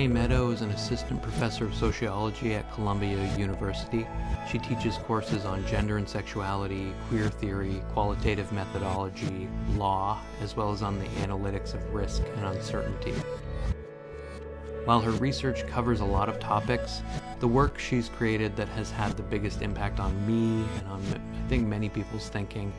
Tey Meadow is an assistant professor of sociology at Columbia University. She teaches courses on gender and sexuality, queer theory, qualitative methodology, law, as well as on the analytics of risk and uncertainty. While her research covers a lot of topics, the work she's created that has had the biggest impact on me and on, I think, many people's thinking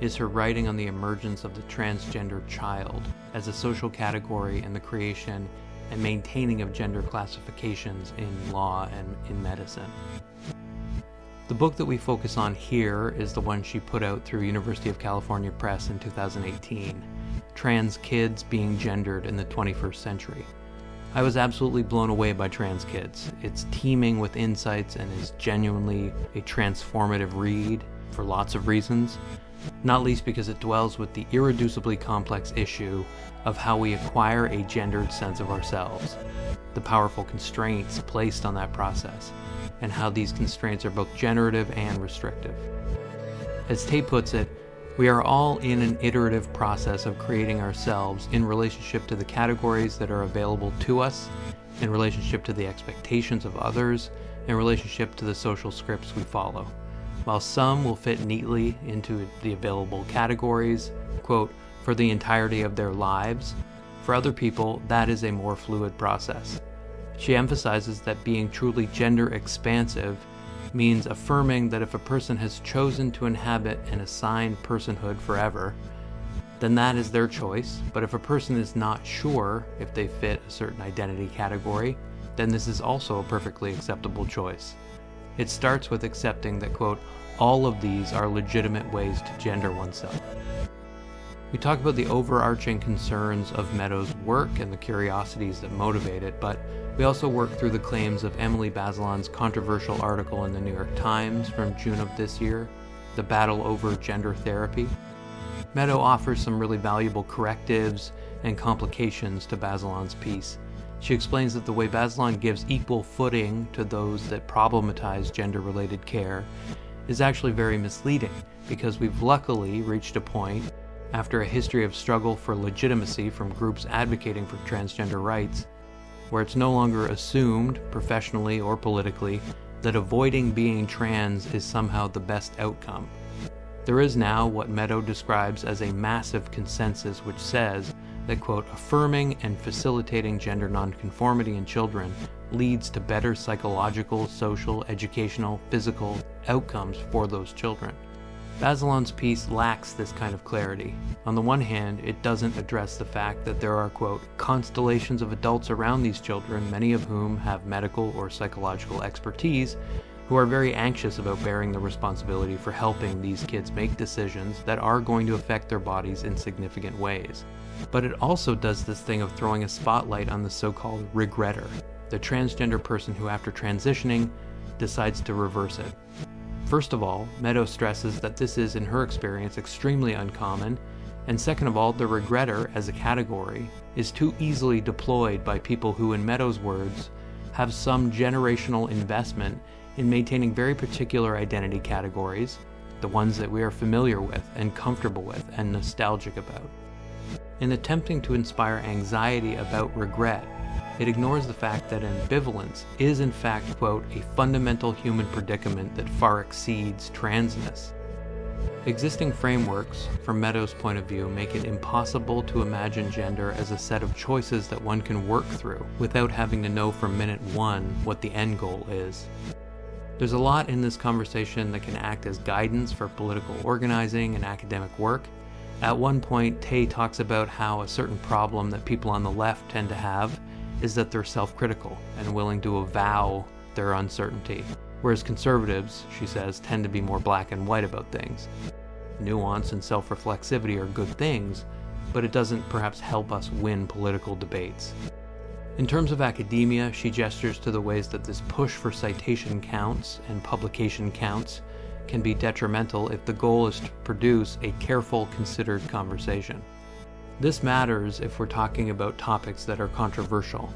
is her writing on the emergence of the transgender child as a social category and the creation and maintaining of gender classifications in law and in medicine. The book that we focus on here is the one she put out through University of California Press in 2018, Trans Kids Being Gendered in the 21st Century. I was absolutely blown away by Trans Kids. It's teeming with insights and is genuinely a transformative read for lots of reasons, not least because it dwells with the irreducibly complex issue of how we acquire a gendered sense of ourselves, the powerful constraints placed on that process, and how these constraints are both generative and restrictive. As Tey puts it, we are all in an iterative process of creating ourselves in relationship to the categories that are available to us, in relationship to the expectations of others, in relationship to the social scripts we follow. While some will fit neatly into the available categories, quote, for the entirety of their lives, for other people, that is a more fluid process. She emphasizes that being truly gender expansive means affirming that if a person has chosen to inhabit an assigned personhood forever, then that is their choice. But if a person is not sure if they fit a certain identity category, then this is also a perfectly acceptable choice. It starts with accepting that, quote, all of these are legitimate ways to gender oneself. We talk about the overarching concerns of Meadow's work and the curiosities that motivate it, but we also work through the claims of Emily Bazelon's controversial article in the New York Times from June of this year, The Battle Over Gender Therapy. Meadow offers some really valuable correctives and complications to Bazelon's piece. She explains that the way Bazelon gives equal footing to those that problematize gender-related care is actually very misleading, because we've luckily reached a point, after a history of struggle for legitimacy from groups advocating for transgender rights, where it's no longer assumed, professionally or politically, that avoiding being trans is somehow the best outcome. There is now what Meadow describes as a massive consensus which says that, quote, affirming and facilitating gender nonconformity in children leads to better psychological, social, educational, physical outcomes for those children. Bazelon's piece lacks this kind of clarity. On the one hand, it doesn't address the fact that there are, quote, constellations of adults around these children, many of whom have medical or psychological expertise, who are very anxious about bearing the responsibility for helping these kids make decisions that are going to affect their bodies in significant ways. But it also does this thing of throwing a spotlight on the so-called regretter, the transgender person who, after transitioning, decides to reverse it. First of all, Meadow stresses that this is, in her experience, extremely uncommon, and second of all, the regretter as a category is too easily deployed by people who, in Meadow's words, have some generational investment in maintaining very particular identity categories, the ones that we are familiar with and comfortable with and nostalgic about. In attempting to inspire anxiety about regret, it ignores the fact that ambivalence is in fact, quote, a fundamental human predicament that far exceeds transness. Existing frameworks, from Meadow's point of view, make it impossible to imagine gender as a set of choices that one can work through without having to know from minute one what the end goal is. There's a lot in this conversation that can act as guidance for political organizing and academic work. At one point, Tey talks about how a certain problem that people on the left tend to have is that they're self-critical and willing to avow their uncertainty, whereas conservatives, she says, tend to be more black and white about things. Nuance and self-reflexivity are good things, but it doesn't perhaps help us win political debates. In terms of academia, she gestures to the ways that this push for citation counts and publication counts can be detrimental if the goal is to produce a careful, considered conversation. This matters if we're talking about topics that are controversial,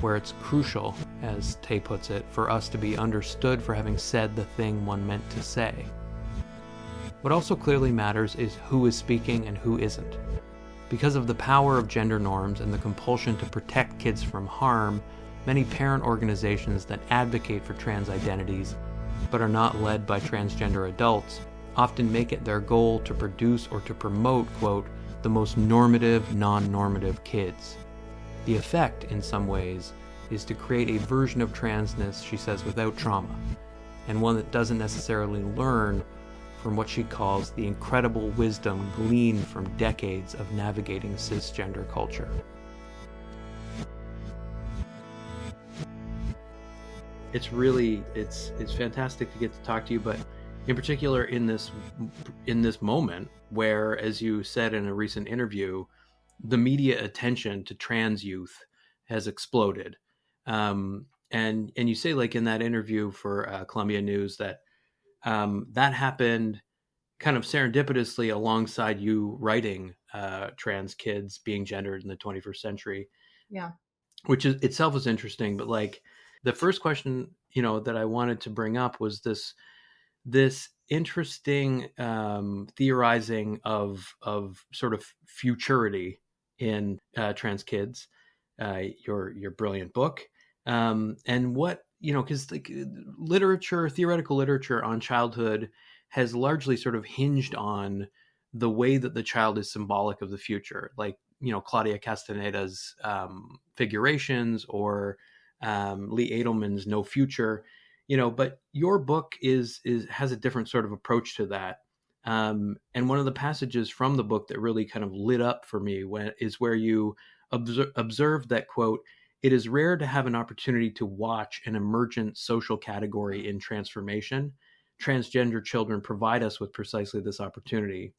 where it's crucial, as Tey puts it, for us to be understood for having said the thing one meant to say. What also clearly matters is who is speaking and who isn't. Because of the power of gender norms and the compulsion to protect kids from harm, many parent organizations that advocate for trans identities but are not led by transgender adults often make it their goal to produce or to promote, quote, the most normative, non-normative kids. The effect, in some ways, is to create a version of transness, she says, without trauma, and one that doesn't necessarily learn from what she calls the incredible wisdom gleaned from decades of navigating cisgender culture. It's fantastic to get to talk to you, but in particular in this moment where, as you said in a recent interview, the media attention to trans youth has exploded. And you say, like, in that interview for Columbia News, that that happened kind of serendipitously alongside you writing trans kids being gendered in the 21st century. Yeah. Which is itself is interesting. But like the first question, that I wanted to bring up was this interesting theorizing of sort of futurity in trans kids, your brilliant book, and what, because like theoretical literature on childhood has largely sort of hinged on the way that the child is symbolic of the future, like Claudia Castaneda's Figurations, or Lee Edelman's No Future. But your book has a different sort of approach to that. And one of the passages from the book that really kind of lit up for me is where you observed that, quote, "It is rare to have an opportunity to watch an emergent social category in transformation. Transgender children provide us with precisely this opportunity."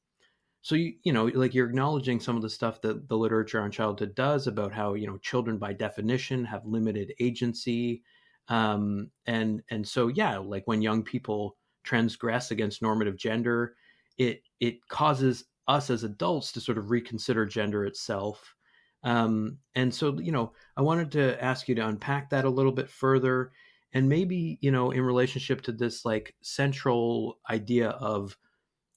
So, like, you're acknowledging some of the stuff that the literature on childhood does about how, children by definition have limited agency. And so, yeah, like when young people transgress against normative gender, it causes us as adults to sort of reconsider gender itself. And so, I wanted to ask you to unpack that a little bit further, and maybe, in relationship to this like central idea of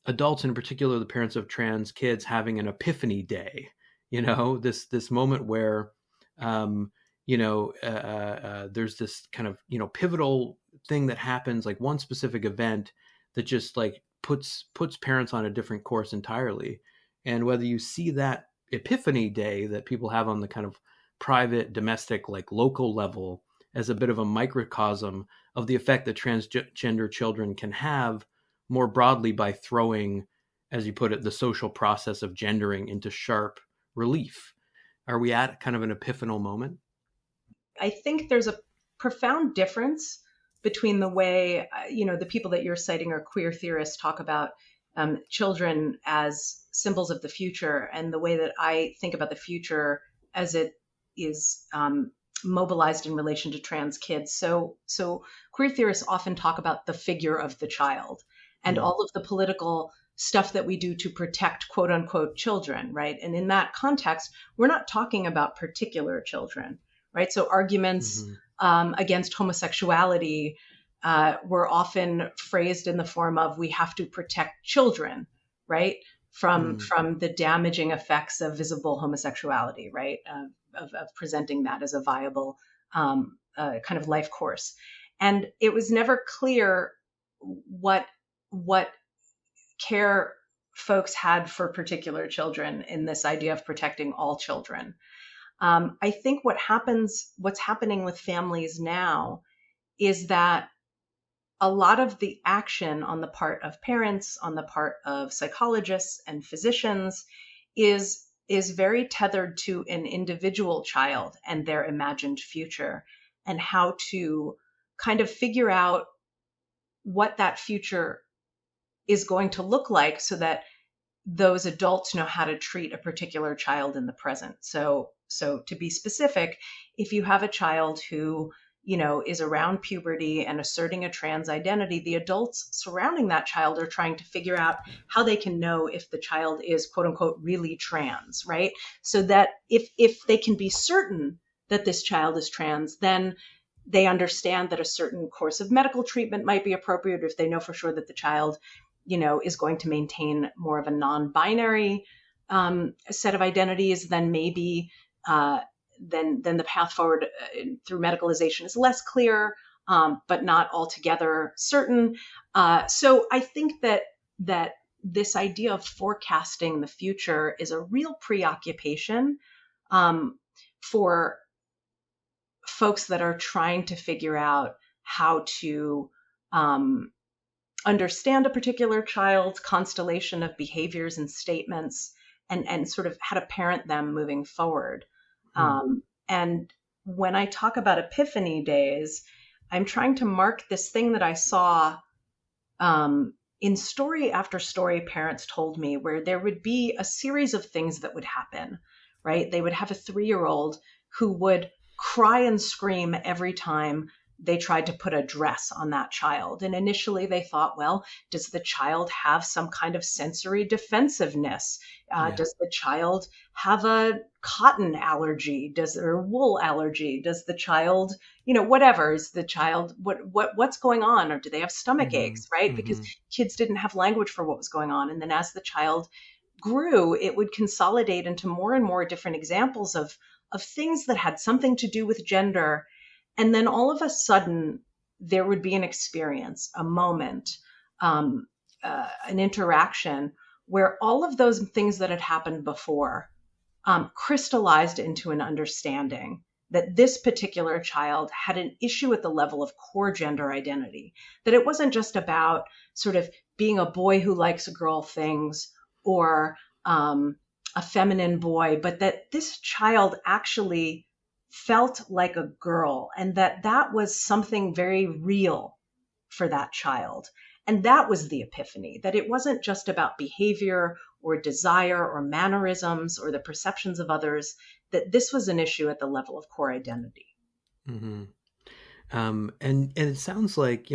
adults, in particular the parents of trans kids, having an epiphany day, this moment where there's this kind of pivotal thing that happens, like one specific event that just like puts parents on a different course entirely. And whether you see that epiphany day that people have on the kind of private, domestic, like local level as a bit of a microcosm of the effect that transgender children can have more broadly by throwing, as you put it, the social process of gendering into sharp relief. Are we at kind of an epiphanal moment? I think there's a profound difference between the way, the people that you're citing are queer theorists talk about children as symbols of the future, and the way that I think about the future as it is mobilized in relation to trans kids. So queer theorists often talk about the figure of the child and all of the political stuff that we do to protect, quote unquote, children, right? And in that context, we're not talking about particular children, right? So arguments against homosexuality were often phrased in the form of, we have to protect children, right? From the damaging effects of visible homosexuality, right? Of presenting that as a viable kind of life course. And it was never clear what care folks had for particular children in this idea of protecting all children. I think what's happening with families now is that a lot of the action on the part of parents, on the part of psychologists and physicians is very tethered to an individual child and their imagined future, and how to kind of figure out what that future is going to look like so that those adults know how to treat a particular child in the present. So to be specific, if you have a child who, is around puberty and asserting a trans identity, the adults surrounding that child are trying to figure out how they can know if the child is, quote unquote, really trans, right? So that if they can be certain that this child is trans, then they understand that a certain course of medical treatment might be appropriate. If they know for sure that the child, is going to maintain more of a non-binary set of identities, then maybe then the path forward through medicalization is less clear, but not altogether certain. So I think that this idea of forecasting the future is a real preoccupation for folks that are trying to figure out how to understand a particular child's constellation of behaviors and statements, and sort of how to parent them moving forward. And when I talk about Epiphany days, I'm trying to mark this thing that I saw in story after story parents told me, where there would be a series of things that would happen, right? They would have a 3-year-old who would cry and scream every time they tried to put a dress on that child. And initially they thought, well, does the child have some kind of sensory defensiveness? Does the child have a cotton allergy? Or wool allergy? Does the child, whatever, is the child, what's going on? Or do they have stomach aches, right? Because kids didn't have language for what was going on. And then as the child grew, it would consolidate into more and more different examples of things that had something to do with gender. And then all of a sudden, there would be an experience, a moment, an interaction where all of those things that had happened before crystallized into an understanding that this particular child had an issue at the level of core gender identity, that it wasn't just about sort of being a boy who likes girl things or a feminine boy, but that this child actually felt like a girl, and that was something very real for that child. And that was the epiphany, that it wasn't just about behavior or desire or mannerisms or the perceptions of others, that this was an issue at the level of core identity. Mm-hmm. And it sounds like,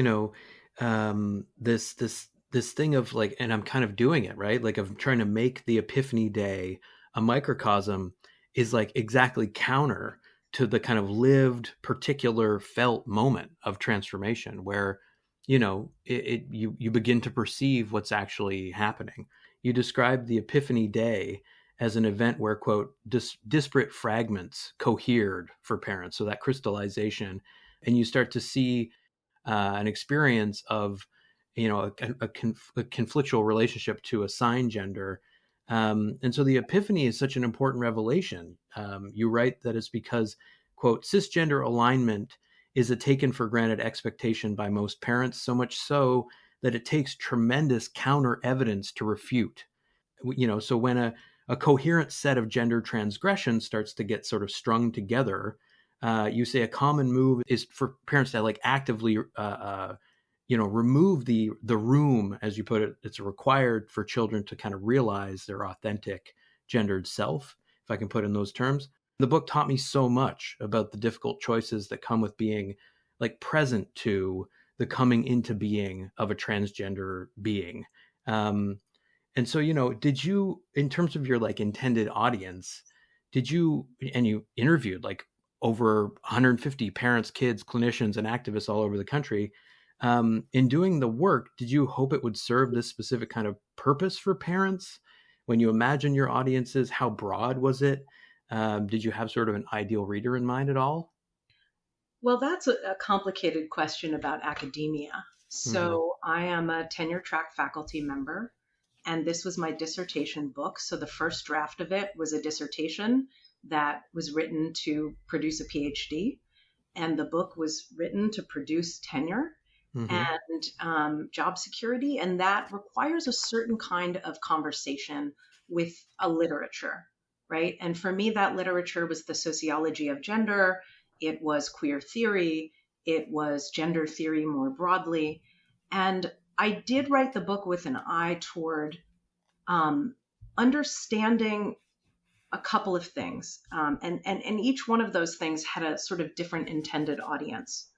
this thing of like, and I'm kind of doing it, right? Like of trying to make the Epiphany Day a microcosm is like exactly counter to the kind of lived, particular, felt moment of transformation where, you begin to perceive what's actually happening. You describe the Epiphany Day as an event where, quote, disparate fragments cohered for parents. So that crystallization, and you start to see an experience of, a conflictual relationship to assigned gender. And so the Epiphany is such an important revelation. You write that it's because, quote, cisgender alignment is a taken for granted expectation by most parents, so much so that it takes tremendous counter evidence to refute. So when a coherent set of gender transgressions starts to get sort of strung together, you say a common move is for parents to like actively remove the room, as you put it. It's required for children to kind of realize their authentic gendered self, if I can put it in those terms. The book taught me so much about the difficult choices that come with being like present to the coming into being of a transgender being. And so, did you, in terms of your like intended audience, and you interviewed like over 150 parents, kids, clinicians, and activists all over the country. In doing the work, did you hope it would serve this specific kind of purpose for parents? When you imagine your audiences, how broad was it? Did you have sort of an ideal reader in mind at all? Well, that's a complicated question about academia. So I am a tenure track faculty member, and this was my dissertation book. So the first draft of it was a dissertation that was written to produce a PhD, and the book was written to produce tenure and job security. And that requires a certain kind of conversation with a literature, right? And for me, that literature was the sociology of gender. It was queer theory. It was gender theory more broadly. And I did write the book with an eye toward understanding a couple of things. And each one of those things had a sort of different intended audience.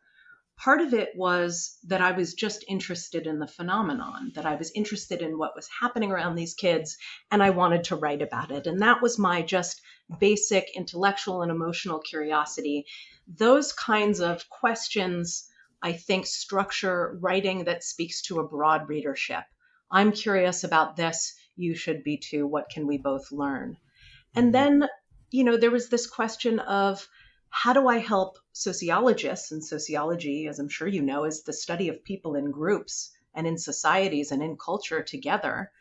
Part of it was that I was just interested in the phenomenon, that I was interested in what was happening around these kids, and I wanted to write about it. And that was my just basic intellectual and emotional curiosity. Those kinds of questions, I think, structure writing that speaks to a broad readership. I'm curious about this. You should be too. What can we both learn? And then there was this question of how do I help sociologists, and sociology, as I'm sure you know, is the study of people in groups and in societies and in culture together.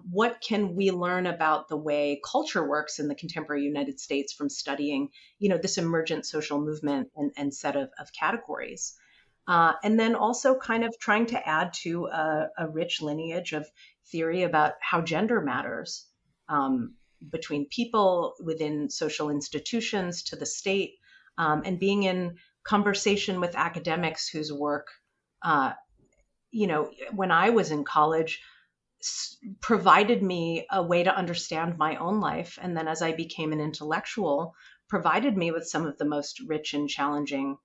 What can we learn about the way culture works in the contemporary United States from studying, this emergent social movement and set of categories? And then also kind of trying to add to a rich lineage of theory about how gender matters between people, within social institutions, to the state, and being in conversation with academics whose work, uh, when I was in college, provided me a way to understand my own life. And then as I became an intellectual, provided me with some of the most rich and challenging,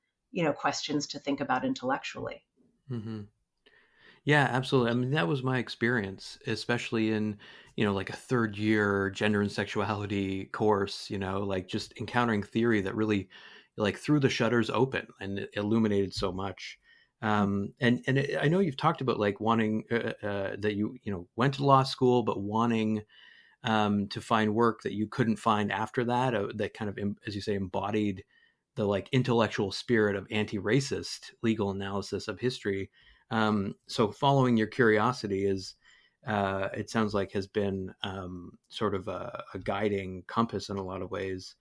questions to think about intellectually. Hmm. Yeah, absolutely. I mean, that was my experience, especially in, like a third year gender and sexuality course, like just encountering theory that really like threw the shutters open and it illuminated so much. I know you've talked about like wanting that you went to law school, but wanting to find work that you couldn't find after that, that kind of, as you say, embodied the like intellectual spirit of anti-racist legal analysis of history. So following your curiosity is, it sounds like, has been sort of a guiding compass in a lot of ways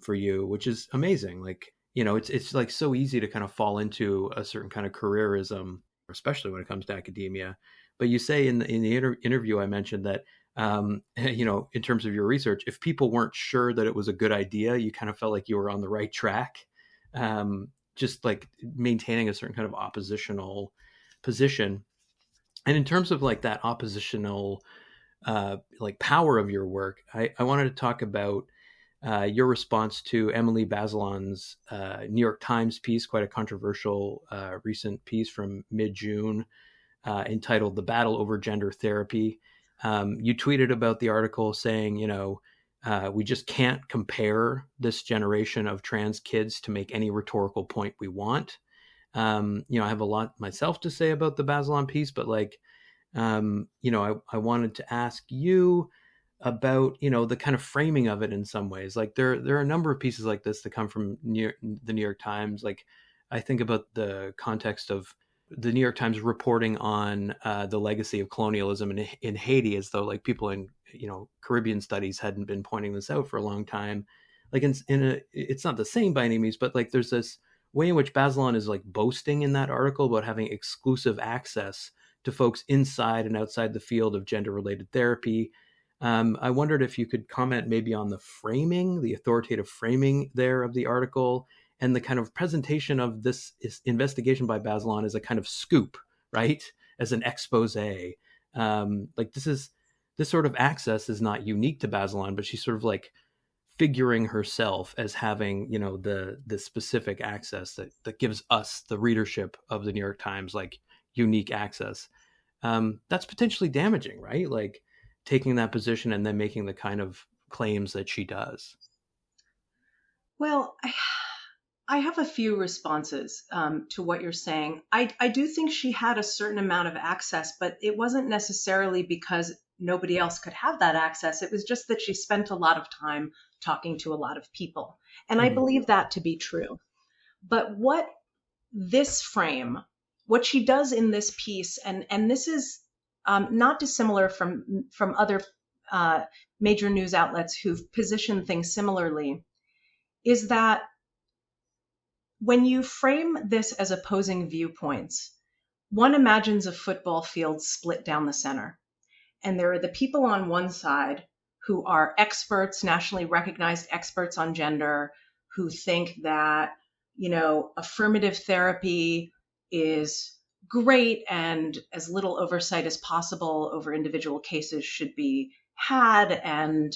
for you, which is amazing. Like, it's like so easy to kind of fall into a certain kind of careerism, especially when it comes to academia. But you say in the interview I mentioned that in terms of your research, if people weren't sure that it was a good idea, you kind of felt like you were on the right track. Just like maintaining a certain kind of oppositional position. And in terms of like that oppositional, like power of your work, I wanted to talk about your response to Emily Bazelon's New York Times piece, quite a controversial recent piece from mid-June, entitled "The Battle Over Gender Therapy." You tweeted about the article saying, we just can't compare this generation of trans kids to make any rhetorical point we want. I have a lot myself to say about the Bazelon piece, but like, I wanted to ask you about, the kind of framing of it in some ways. Like there are a number of pieces like this that come from the New York Times. Like I think about the context of the New York Times reporting on the legacy of colonialism in Haiti, as though like people in Caribbean studies hadn't been pointing this out for a long time. Like it's not the same by any means, but like there's this way in which Bazelon is like boasting in that article about having exclusive access to folks inside and outside the field of gender-related therapy. I wondered if you could comment maybe on the framing, the authoritative framing there of the article, and the kind of presentation of this investigation by Bazelon as a kind of scoop, right? As an expose. Like this sort of access is not unique to Bazelon, but she's sort of like figuring herself as having, the specific access that gives us, the readership of the New York Times, like unique access. That's potentially damaging, right? Like taking that position and then making the kind of claims that she does. Well, I have a few responses to what you're saying. I do think she had a certain amount of access, but it wasn't necessarily because nobody else could have that access. It was just that she spent a lot of time talking to a lot of people. And I Mm-hmm. believe that to be true. But what she does in this piece, and this is not dissimilar from other major news outlets who've positioned things similarly, is that when you frame this as opposing viewpoints, one imagines a football field split down the center. And there are the people on one side who are experts, nationally recognized experts on gender, who think that, affirmative therapy is great and as little oversight as possible over individual cases should be had. And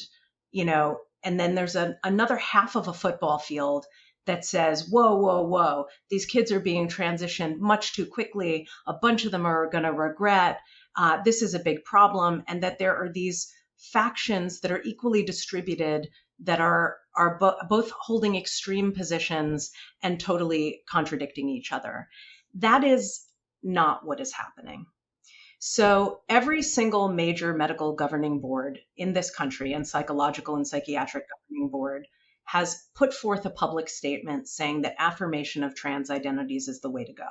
then there's another half of a football field that says, whoa, whoa, whoa, these kids are being transitioned much too quickly. A bunch of them are going to regret. This is a big problem. And that there are these factions that are equally distributed that are both holding extreme positions and totally contradicting each other. That is not what is happening. So every single major medical governing board in this country, and psychological and psychiatric Review Board has put forth a public statement saying that affirmation of trans identities is the way to go,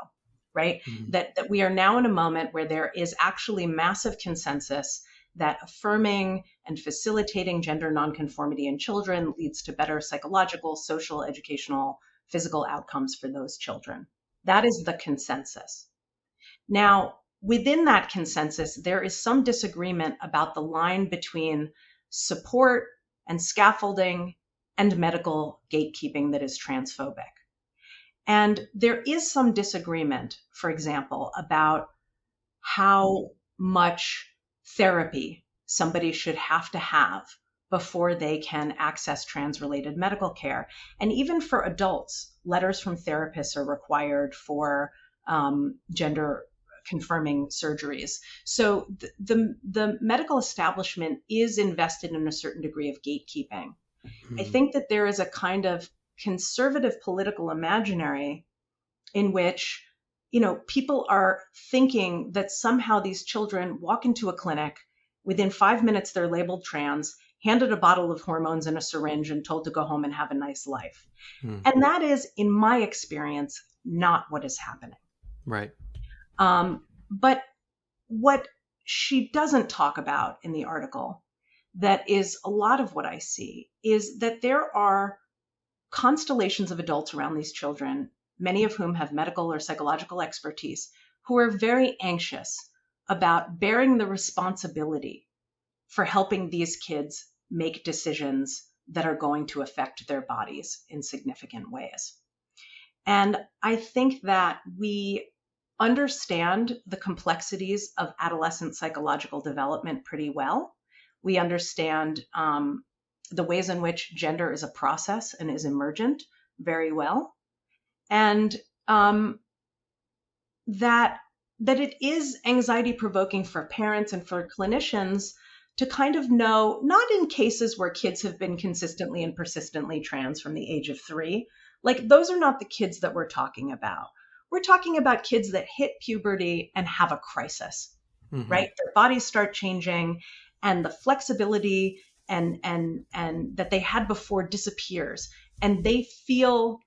right? Mm-hmm. That we are now in a moment where there is actually massive consensus that affirming and facilitating gender nonconformity in children leads to better psychological, social, educational, physical outcomes for those children. That is the consensus. Now, within that consensus, there is some disagreement about the line between support and scaffolding and medical gatekeeping that is transphobic. And there is some disagreement, for example, about how much therapy somebody should have to have before they can access trans-related medical care. And even for adults, letters from therapists are required for gender confirming surgeries. So the medical establishment is invested in a certain degree of gatekeeping. I think that there is a kind of conservative political imaginary in which, people are thinking that somehow these children walk into a clinic, within 5 minutes they're labeled trans, handed a bottle of hormones and a syringe and told to go home and have a nice life. And that is, in my experience, not what is happening. Right. But what she doesn't talk about in the article, that is a lot of what I see, is that there are constellations of adults around these children, many of whom have medical or psychological expertise, who are very anxious about bearing the responsibility for helping these kids make decisions that are going to affect their bodies in significant ways. And I think that we understand the complexities of adolescent psychological development pretty well. We understand the ways in which gender is a process and is emergent very well. And that it is anxiety provoking for parents and for clinicians to kind of know, not in cases where kids have been consistently and persistently trans from the age of 3, like those are not the kids that we're talking about. We're talking about kids that hit puberty and have a crisis, right? Their bodies start changing and the flexibility and that they had before disappears and they feel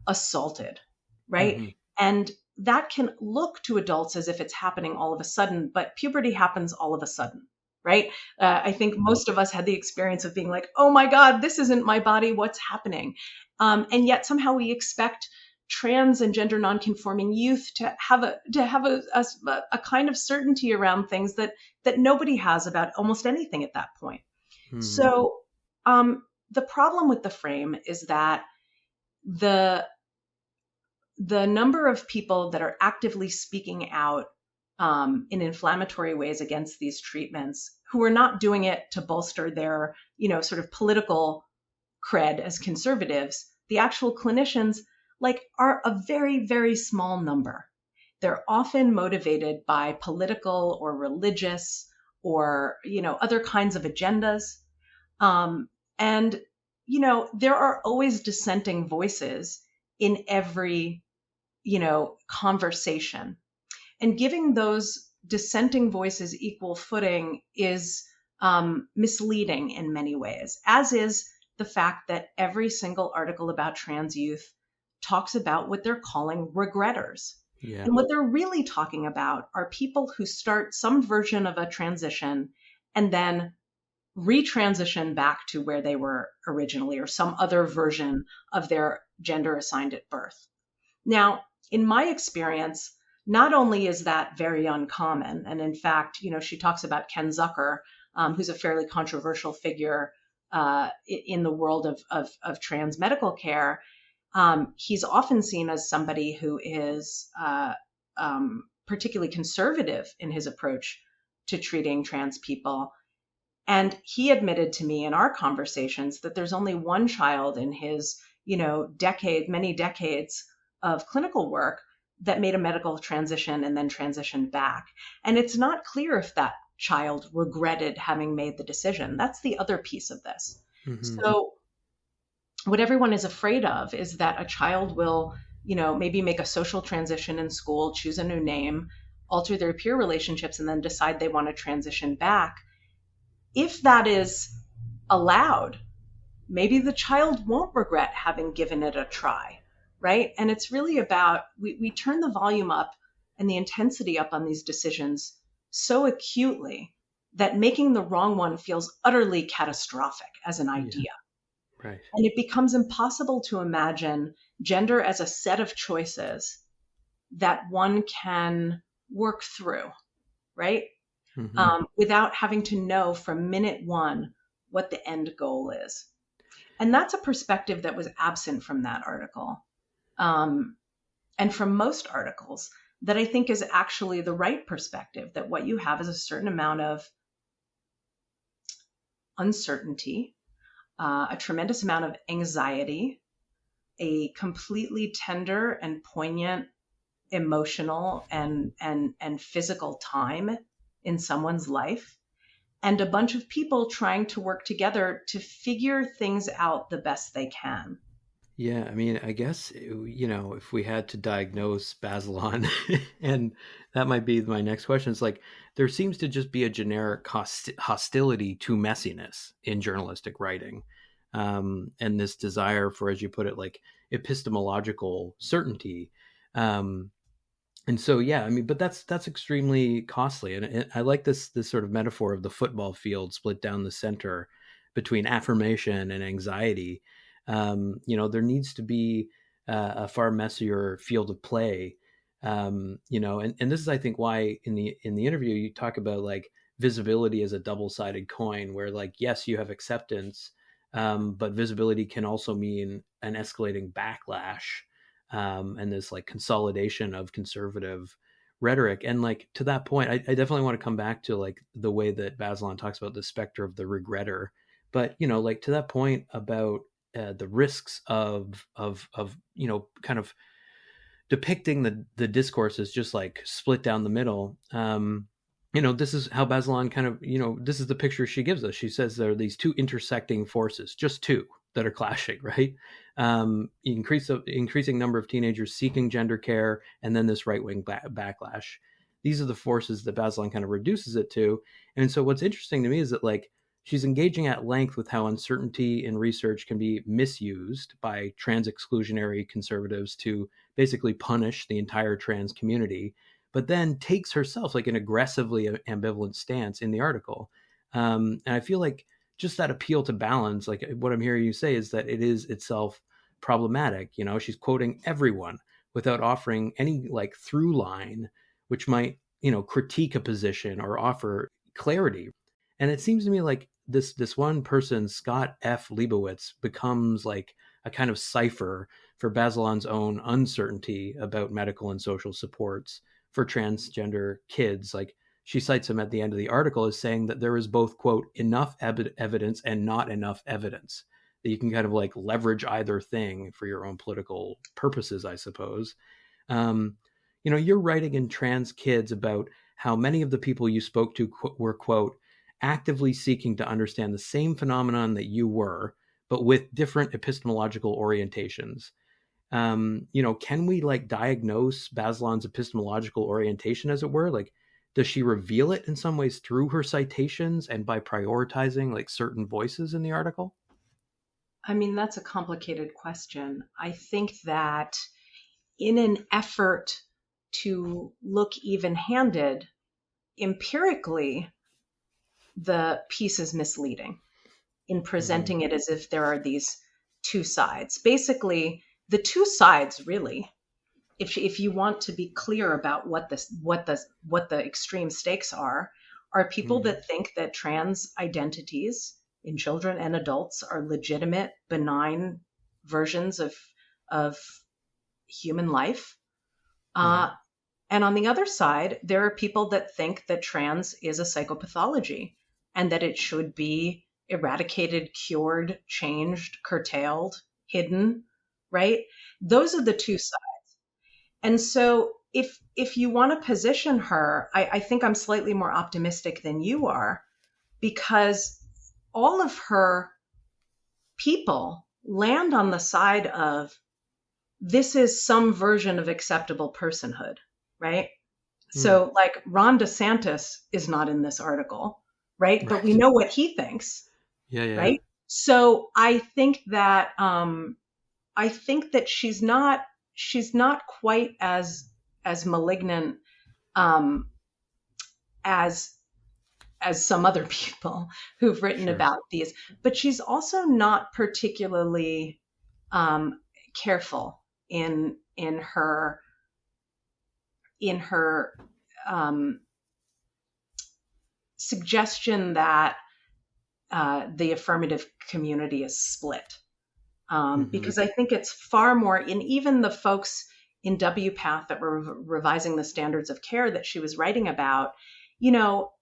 assaulted, right? And that can look to adults as if it's happening all of a sudden, but puberty happens all of a sudden, right? I think most of us had the experience of being like, oh my God, this isn't my body, what's happening? And yet somehow we expect trans and gender nonconforming youth to have a kind of certainty around things that nobody has about almost anything at that point. So the problem with the frame is that the number of people that are actively speaking out in inflammatory ways against these treatments, who are not doing it to bolster their, sort of political cred as conservatives, the actual clinicians, are a very, very small number. They're often motivated by political or religious or, other kinds of agendas. And, there are always dissenting voices in every, conversation. And giving those dissenting voices equal footing is misleading in many ways, as is the fact that every single article about trans youth talks about what they're calling regretters. Yeah. And what they're really talking about are people who start some version of a transition and then retransition back to where they were originally or some other version of their gender assigned at birth. Now, in my experience, not only is that very uncommon, and in fact, she talks about Ken Zucker, who's a fairly controversial figure in the world of trans medical care. He's often seen as somebody who is particularly conservative in his approach to treating trans people. And he admitted to me in our conversations that there's only one child in his, many decades of clinical work that made a medical transition and then transitioned back. And it's not clear if that child regretted having made the decision. That's the other piece of this. So what everyone is afraid of is that a child will, maybe make a social transition in school, choose a new name, alter their peer relationships, and then decide they want to transition back. If that is allowed, maybe the child won't regret having given it a try, right? And it's really about, we turn the volume up and the intensity up on these decisions so acutely that making the wrong one feels utterly catastrophic as an idea. Right. And it becomes impossible to imagine gender as a set of choices that one can work through, right? Without having to know from minute one what the end goal is. And that's a perspective that was absent from that article, and from most articles, that I think is actually the right perspective, that what you have is a certain amount of uncertainty, a tremendous amount of anxiety, a completely tender and poignant emotional and physical time in someone's life, and a bunch of people trying to work together to figure things out the best they can. Yeah, I mean, I guess, if we had to diagnose Bazelon, and that might be my next question, it's like there seems to just be a generic hostility to messiness in journalistic writing, and this desire for, as you put it, like epistemological certainty. And so, yeah, I mean, but that's extremely costly, and I like this sort of metaphor of the football field split down the center between affirmation and anxiety. There needs to be a far messier field of play. And this is, I think, why in the interview you talk about like visibility as a double-sided coin, where like, yes, you have acceptance, but visibility can also mean an escalating backlash, and this like consolidation of conservative rhetoric. And like to that point, I definitely want to come back to like the way that Bazelon talks about the specter of the regretter. But like to that point about the risks of kind of depicting the discourse as just like split down the middle. This is how Bazelon kind of, this is the picture she gives us. She says there are these two intersecting forces, just two, that are clashing, right? Increasing number of teenagers seeking gender care, and then this right-wing backlash. These are the forces that Bazelon kind of reduces it to. And so what's interesting to me is that like she's engaging at length with how uncertainty in research can be misused by trans exclusionary conservatives to basically punish the entire trans community, but then takes herself like an aggressively ambivalent stance in the article. And I feel like just that appeal to balance, like what I'm hearing you say is that it is itself problematic. She's quoting everyone without offering any like through line, which might, critique a position or offer clarity. And it seems to me like this one person, Scott F. Leibowitz, becomes like a kind of cipher for Bazelon's own uncertainty about medical and social supports for transgender kids. Like she cites him at the end of the article as saying that there is both, quote, enough evidence and not enough evidence, that you can kind of like leverage either thing for your own political purposes, I suppose. You're writing in Trans Kids about how many of the people you spoke to were, quote, actively seeking to understand the same phenomenon that you were, but with different epistemological orientations. Can we like diagnose Bazelon's epistemological orientation, as it were? Like, does she reveal it in some ways through her citations and by prioritizing like certain voices in the article? I mean, that's a complicated question. I think that in an effort to look even-handed, empirically, the piece is misleading in presenting it as if there are these two sides. Basically, the two sides, really, if you want to be clear about what the extreme stakes are people that think that trans identities in children and adults are legitimate, benign versions of human life. And on the other side, there are people that think that trans is a psychopathology and that it should be eradicated, cured, changed, curtailed, hidden, right? Those are the two sides. And so if you want to position her, I think I'm slightly more optimistic than you are, because all of her people land on the side of this is some version of acceptable personhood, right? So like Ron DeSantis is not in this article, right? But we know what he thinks, Yeah. right? So I think that she's not quite as malignant um, as some other people who've written Sure. about these, but she's also not particularly careful in her um, suggestion that the affirmative community is split. Hmm. Because I think it's far more, and even the folks in WPATH that were revising the standards of care that she was writing about, you know,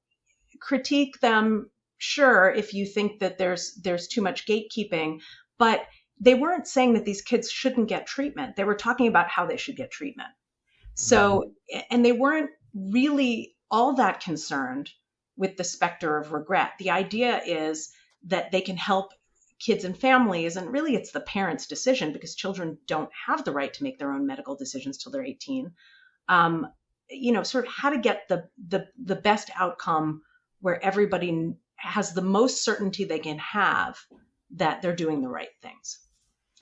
critique them, sure, if you think that there's too much gatekeeping, but they weren't saying that these kids shouldn't get treatment. They were talking about how they should get treatment. Hmm. So, and they weren't really all that concerned with the specter of regret. The idea is that they can help kids and families, and really it's the parents' decision because children don't have the right to make their own medical decisions till they're 18. Um, sort of how to get the best outcome where everybody has the most certainty they can have that they're doing the right things,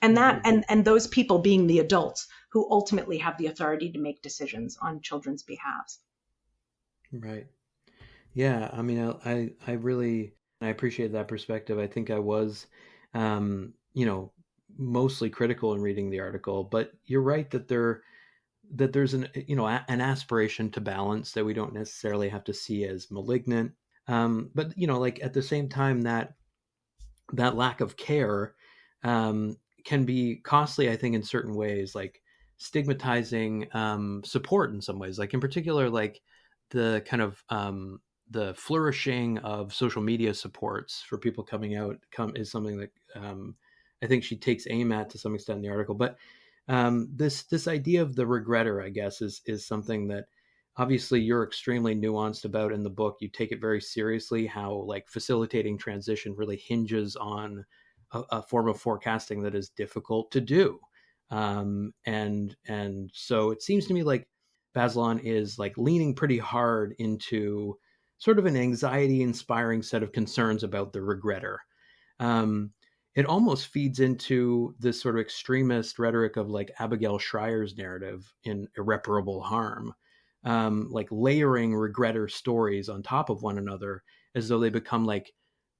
and that Hmm. and those people being the adults who ultimately have the authority to make decisions on children's behalves. Right. Yeah. I mean, I really, I appreciate that perspective. I think I was, you know, mostly critical in reading the article, but you're right that there's an, an aspiration to balance that we don't necessarily have to see as malignant. But like at the same time, that lack of care can be costly, I think, in certain ways, like stigmatizing support in some ways, like in particular, like the kind of the flourishing of social media supports for people coming out is something that I think she takes aim at to some extent in the article. But this idea of the regretter, I guess, is something that obviously you're extremely nuanced about in the book. You take it very seriously, how like facilitating transition really hinges on a form of forecasting that is difficult to do. And so it seems to me like Bazelon is like leaning pretty hard into sort of an anxiety inspiring set of concerns about the regretter. um, it almost feeds into this sort of extremist rhetoric of like Abigail Shrier's narrative in Irreparable Harm, like layering regretter stories on top of one another as though they become like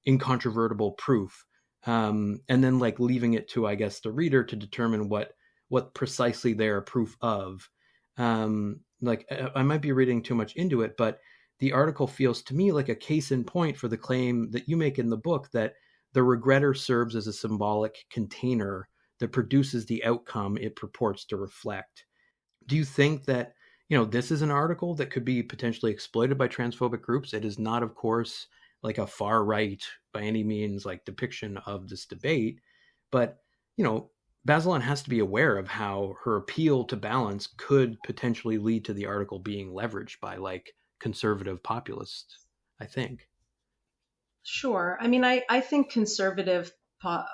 incontrovertible proof, and then like leaving it to, I guess, the reader to determine what precisely they are proof of. Like I might be reading too much into it, but the article feels to me like a case in point for the claim that you make in the book that the regretter serves as a symbolic container that produces the outcome it purports to reflect. Do you think that, this is an article that could be potentially exploited by transphobic groups? It is not, of course, like a far right by any means like depiction of this debate, but you know, Bazelon has to be aware of how her appeal to balance could potentially lead to the article being leveraged by like conservative populists, I think. Sure. I mean, I think conservative po-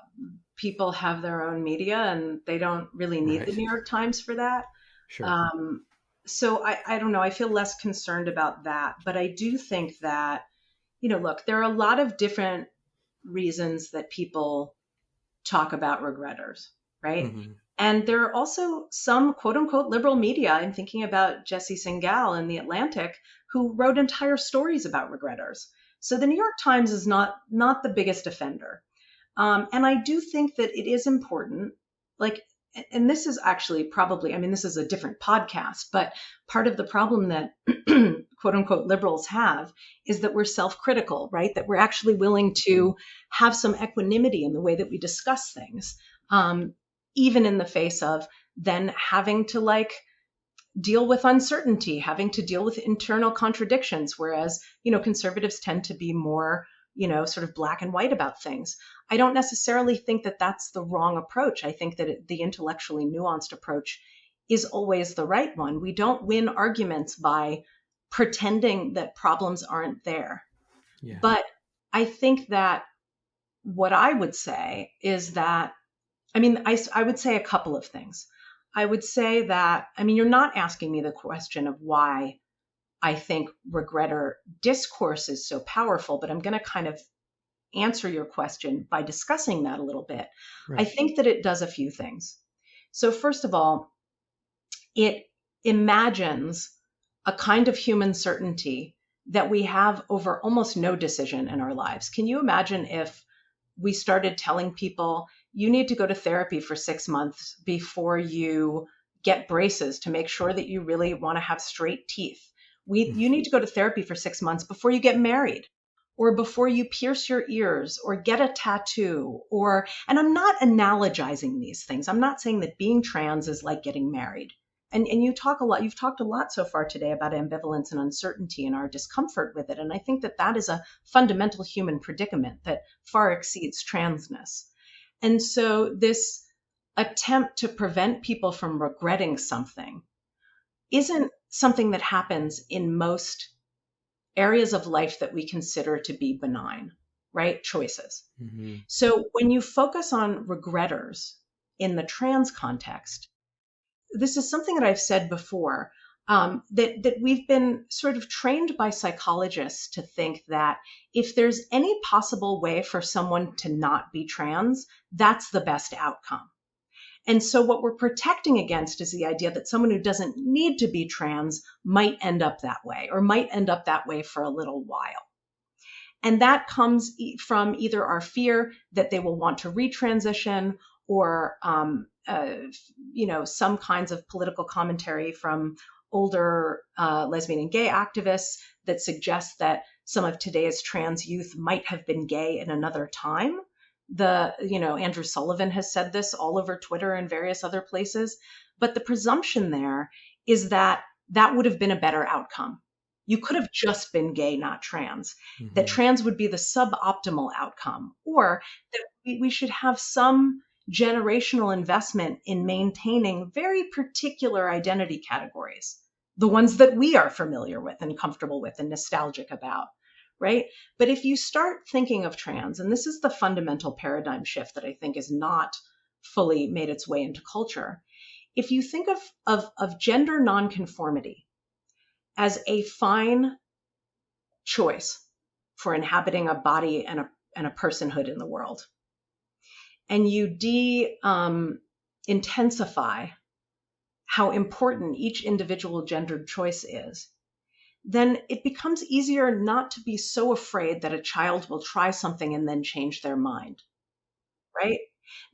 people have their own media and they don't really need the Right. New York Times for that. Sure. Um, so I don't know. I feel less concerned about that. But I do think that, look, there are a lot of different reasons that people talk about regretters, right? Hmm. And there are also some quote unquote liberal media. I'm thinking about Jesse Singal in The Atlantic, who wrote entire stories about regretters. So the New York Times is not the biggest offender. And I do think that it is important, like, and this is actually probably, I mean, this is a different podcast, but part of the problem that quote unquote liberals have is that we're self critical, right? That we're actually willing to have some equanimity in the way that we discuss things, um, even in the face of then having to like deal with uncertainty, having to deal with internal contradictions, whereas, conservatives tend to be more, sort of black and white about things. I don't necessarily think that that's the wrong approach. I think that the intellectually nuanced approach is always the right one. We don't win arguments by pretending that problems aren't there. Yeah. But I think that what I would say is that, I mean, I would say a couple of things. I would say that, I mean, you're not asking me the question of why I think regretter discourse is so powerful, but I'm going to kind of answer your question by discussing that a little bit, Right. I think that it does a few things. So first of all, it imagines a kind of human certainty that we have over almost no decision in our lives. Can you imagine if we started telling people, you need to go to therapy for 6 months before you get braces to make sure that you really want to have straight teeth? You need to go to therapy for 6 months before you get married, or before you pierce your ears or get a tattoo, and I'm not analogizing these things. I'm not saying that being trans is like getting married. And you've talked a lot so far today about ambivalence and uncertainty and our discomfort with it. And I think that that is a fundamental human predicament that far exceeds transness. And so this attempt to prevent people from regretting something isn't something that happens in most areas of life that we consider to be benign, right? Choices. Mm-hmm. So when you focus on regretters in the trans context, this is something that I've said before, that we've been sort of trained by psychologists to think that if there's any possible way for someone to not be trans, that's the best outcome. And so what we're protecting against is the idea that someone who doesn't need to be trans might end up that way, or might end up that way for a little while. And that comes from either our fear that they will want to retransition, or some kinds of political commentary from older lesbian and gay activists that suggest that some of today's trans youth might have been gay in another time. Andrew Sullivan has said this all over Twitter and various other places. But the presumption there is that that would have been a better outcome. You could have just been gay, not trans. Mm-hmm. That trans would be the suboptimal outcome, or that we should have some generational investment in maintaining very particular identity categories, the ones that we are familiar with and comfortable with and nostalgic about, right? But if you start thinking of trans, and this is the fundamental paradigm shift that I think is not fully made its way into culture, if you think of gender nonconformity as a fine choice for inhabiting a body and a personhood in the world, and you intensify how important each individual gendered choice is, then it becomes easier not to be so afraid that a child will try something and then change their mind, right?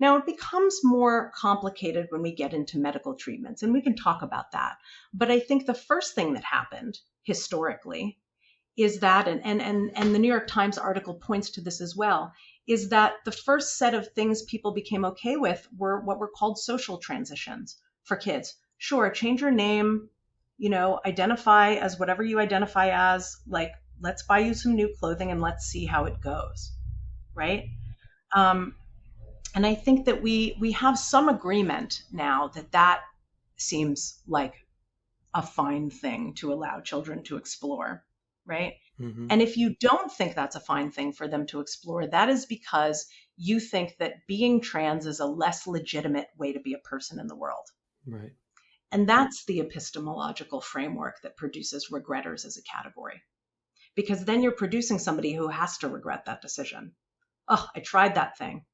Now, it becomes more complicated when we get into medical treatments, and we can talk about that. But I think the first thing that happened historically is that, and the New York Times article points to this as well, is that the first set of things people became okay with were what were called social transitions for kids. Sure, change your name, identify as whatever you identify as, like, let's buy you some new clothing and let's see how it goes, right? And I think that we have some agreement now that seems like a fine thing to allow children to explore, right? Mm-hmm. And if you don't think that's a fine thing for them to explore, that is because you think that being trans is a less legitimate way to be a person in the world. Right. And that's the epistemological framework that produces regretters as a category. Because then you're producing somebody who has to regret that decision. Oh, I tried that thing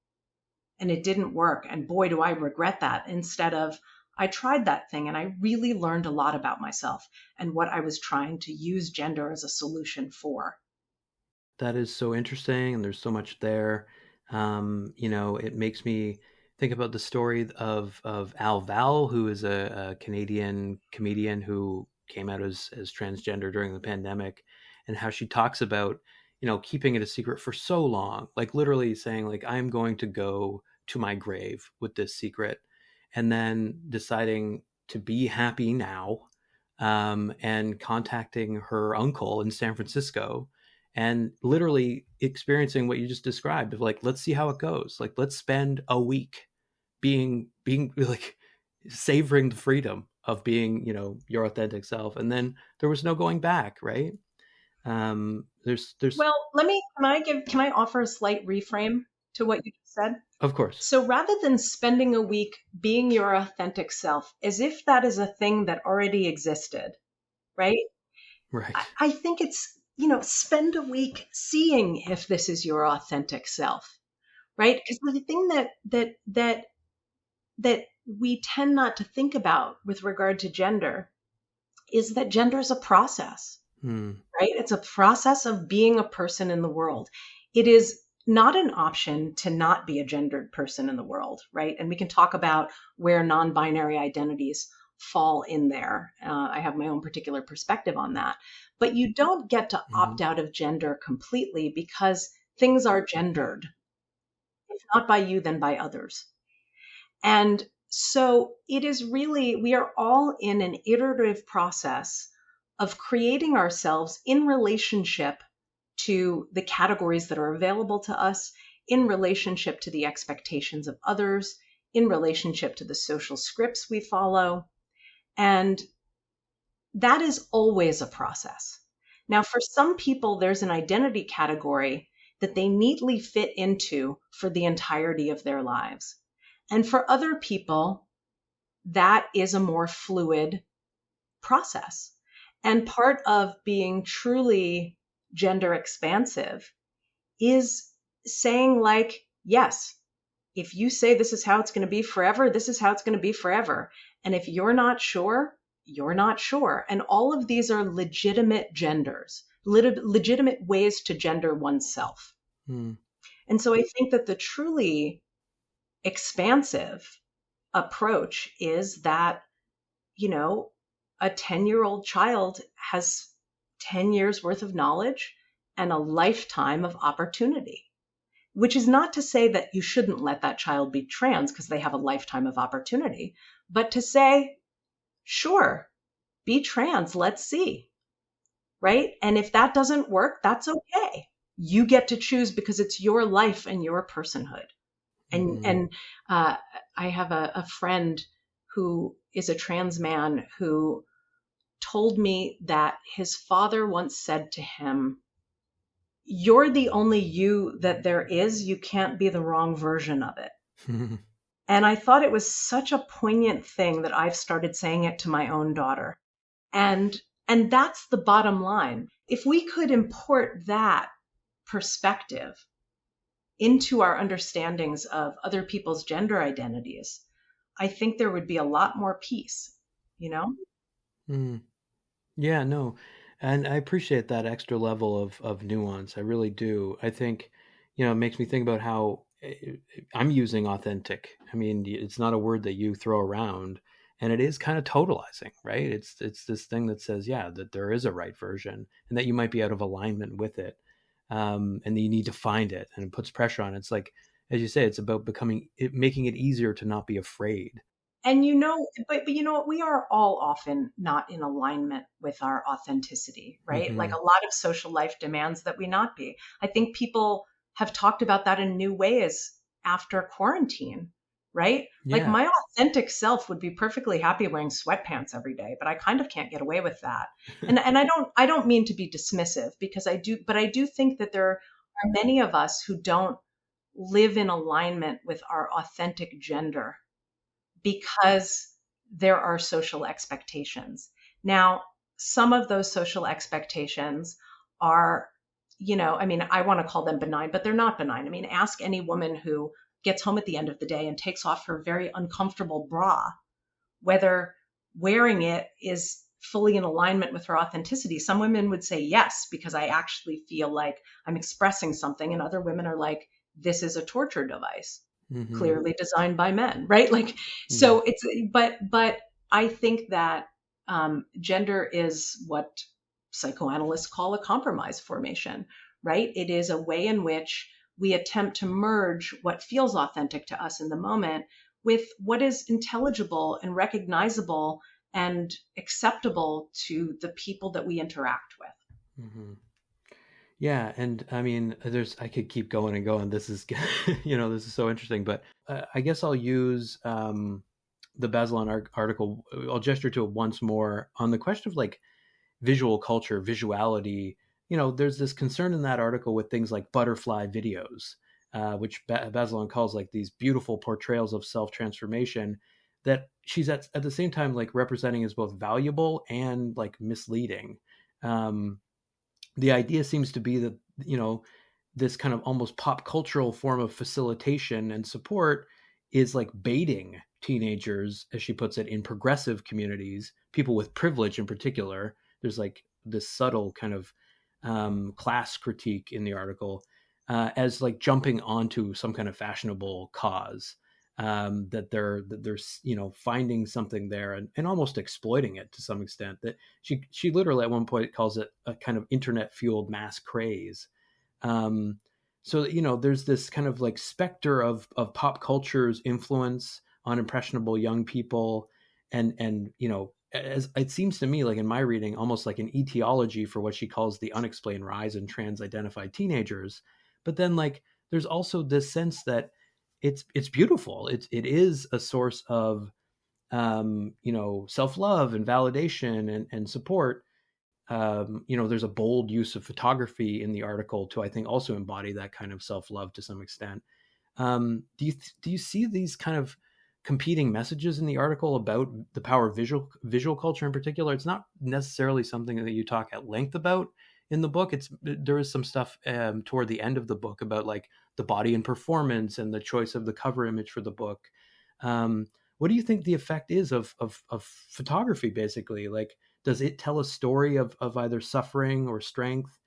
and it didn't work. And boy, do I regret that. Instead of, I tried that thing and I really learned a lot about myself and what I was trying to use gender as a solution for. That is so interesting, and there's so much there. It makes me think about the story of Al Val, who is a Canadian comedian who came out as transgender during the pandemic, and how she talks about, keeping it a secret for so long, like literally saying, like, I'm going to go to my grave with this secret, and then deciding to be happy now, and contacting her uncle in San Francisco, and literally experiencing what you just described of, like, let's see how it goes. Like, let's spend a week being like savoring the freedom of being, your authentic self. And then there was no going back, right? There's well, can I offer a slight reframe to what you just said? Of course. So rather than spending a week being your authentic self, as if that is a thing that already existed, right? Right. I think it's spend a week seeing if this is your authentic self, right? Because the thing that we tend not to think about with regard to gender is that gender is a process, right? It's a process of being a person in the world. It is not an option to not be a gendered person in the world, right? And we can talk about where non-binary identities fall in there. I have my own particular perspective on that. But you don't get to opt out of gender completely because things are gendered. If not by you, then by others. And so it is really, we are all in an iterative process of creating ourselves in relationship to the categories that are available to us, in relationship to the expectations of others, in relationship to the social scripts we follow. And that is always a process. Now, for some people, there's an identity category that they neatly fit into for the entirety of their lives. And for other people, that is a more fluid process. And part of being truly gender expansive is saying, like, yes, if you say this is how it's going to be forever, this is how it's going to be forever. And if you're not sure, you're not sure. And all of these are legitimate genders, legitimate ways to gender oneself. And so I think that the truly expansive approach is that, a 10-year-old child has 10 years worth of knowledge and a lifetime of opportunity, which is not to say that you shouldn't let that child be trans because they have a lifetime of opportunity, but to say, sure, be trans, let's see, right? And if that doesn't work, that's okay. You get to choose because it's your life and your personhood. And I have a friend who is a trans man who told me that his father once said to him, "You're the only you that there is. You can't be the wrong version of it." And I thought it was such a poignant thing that I've started saying it to my own daughter. And that's the bottom line. If we could import that perspective into our understandings of other people's gender identities, I think there would be a lot more peace, Yeah, no. And I appreciate that extra level of nuance. I really do. I think, it makes me think about how I'm using authentic. I mean, it's not a word that you throw around, and it is kind of totalizing, right? It's this thing that says, yeah, that there is a right version and that you might be out of alignment with it. And that you need to find it, and it puts pressure on it. It's like, as you say, it's about making it easier to not be afraid. And but what, we are all often not in alignment with our authenticity, right? Like a lot of social life demands that we not be. I think people have talked about that in new ways after quarantine, right? Yeah. Like my authentic self would be perfectly happy wearing sweatpants every day, but I kind of can't get away with that. And I don't mean to be dismissive because I do think that there are many of us who don't live in alignment with our authentic gender because there are social expectations. Now, some of those social expectations are, I want to call them benign, but they're not benign. I mean, ask any woman who gets home at the end of the day and takes off her very uncomfortable bra, whether wearing it is fully in alignment with her authenticity. Some women would say yes, because I actually feel like I'm expressing something. And other women are like, this is a torture device. Clearly designed by men, right? Like, so it's, but I think that gender is what psychoanalysts call a compromise formation, right? It is a way in which we attempt to merge what feels authentic to us in the moment with what is intelligible and recognizable and acceptable to the people that we interact with. Yeah, and I mean, I could keep going and going. This is, this is so interesting. But I guess I'll use the Bazelon article. I'll gesture to it once more on the question of like visual culture, visuality. There's this concern in that article with things like butterfly videos, which Bazelon calls like these beautiful portrayals of self-transformation that she's at the same time like representing as both valuable and like misleading. the idea seems to be that, this kind of almost pop cultural form of facilitation and support is like baiting teenagers, as she puts it, in progressive communities, people with privilege in particular. There's like this subtle kind of class critique in the article, as like jumping onto some kind of fashionable cause, that they're finding something there, and almost exploiting it to some extent. That she literally at one point calls it a kind of internet fueled mass craze. um, so there's this kind of like specter of pop culture's influence on impressionable young people, and as it seems to me, like in my reading, almost like an etiology for what she calls the unexplained rise in trans-identified teenagers. But then, like, there's also this sense that it's beautiful. It is a source of self-love and validation and support. There's a bold use of photography in the article to, I think, also embody that kind of self-love to some extent. Do you see these kind of competing messages in the article about the power of visual culture in particular? It's not necessarily something that you talk at length about in the book. There is some stuff toward the end of the book about like the body and performance and the choice of the cover image for the book. What do you think the effect is of photography, basically? Like, does it tell a story of either suffering or strength?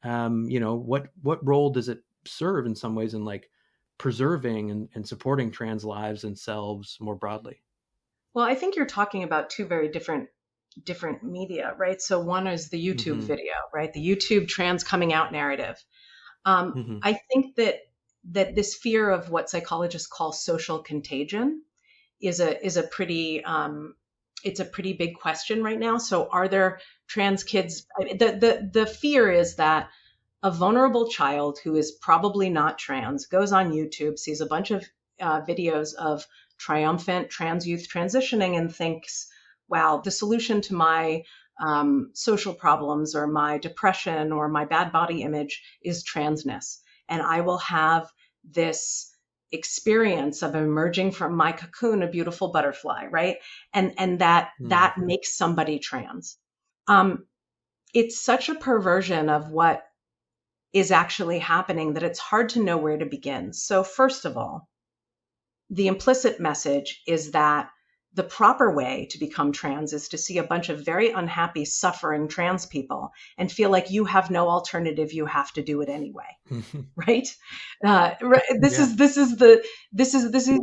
What role does it serve in some ways in like preserving and supporting trans lives and selves more broadly? Well, I think you're talking about two very different media, right? So one is the YouTube Mm-hmm. video, right? The YouTube trans coming out narrative. Mm-hmm. I think that this fear of what psychologists call social contagion is a pretty it's a pretty big question right now. So are there trans kids? The fear is that a vulnerable child who is probably not trans goes on YouTube, sees a bunch of videos of triumphant trans youth transitioning, and thinks, wow, the solution to my social problems or my depression or my bad body image is transness. And I will have this experience of emerging from my cocoon, a beautiful butterfly, right? And that makes somebody trans. It's such a perversion of what is actually happening that it's hard to know where to begin. So first of all, the implicit message is that the proper way to become trans is to see a bunch of very unhappy, suffering trans people and feel like you have no alternative. You have to do it anyway, Mm-hmm. right? Yeah.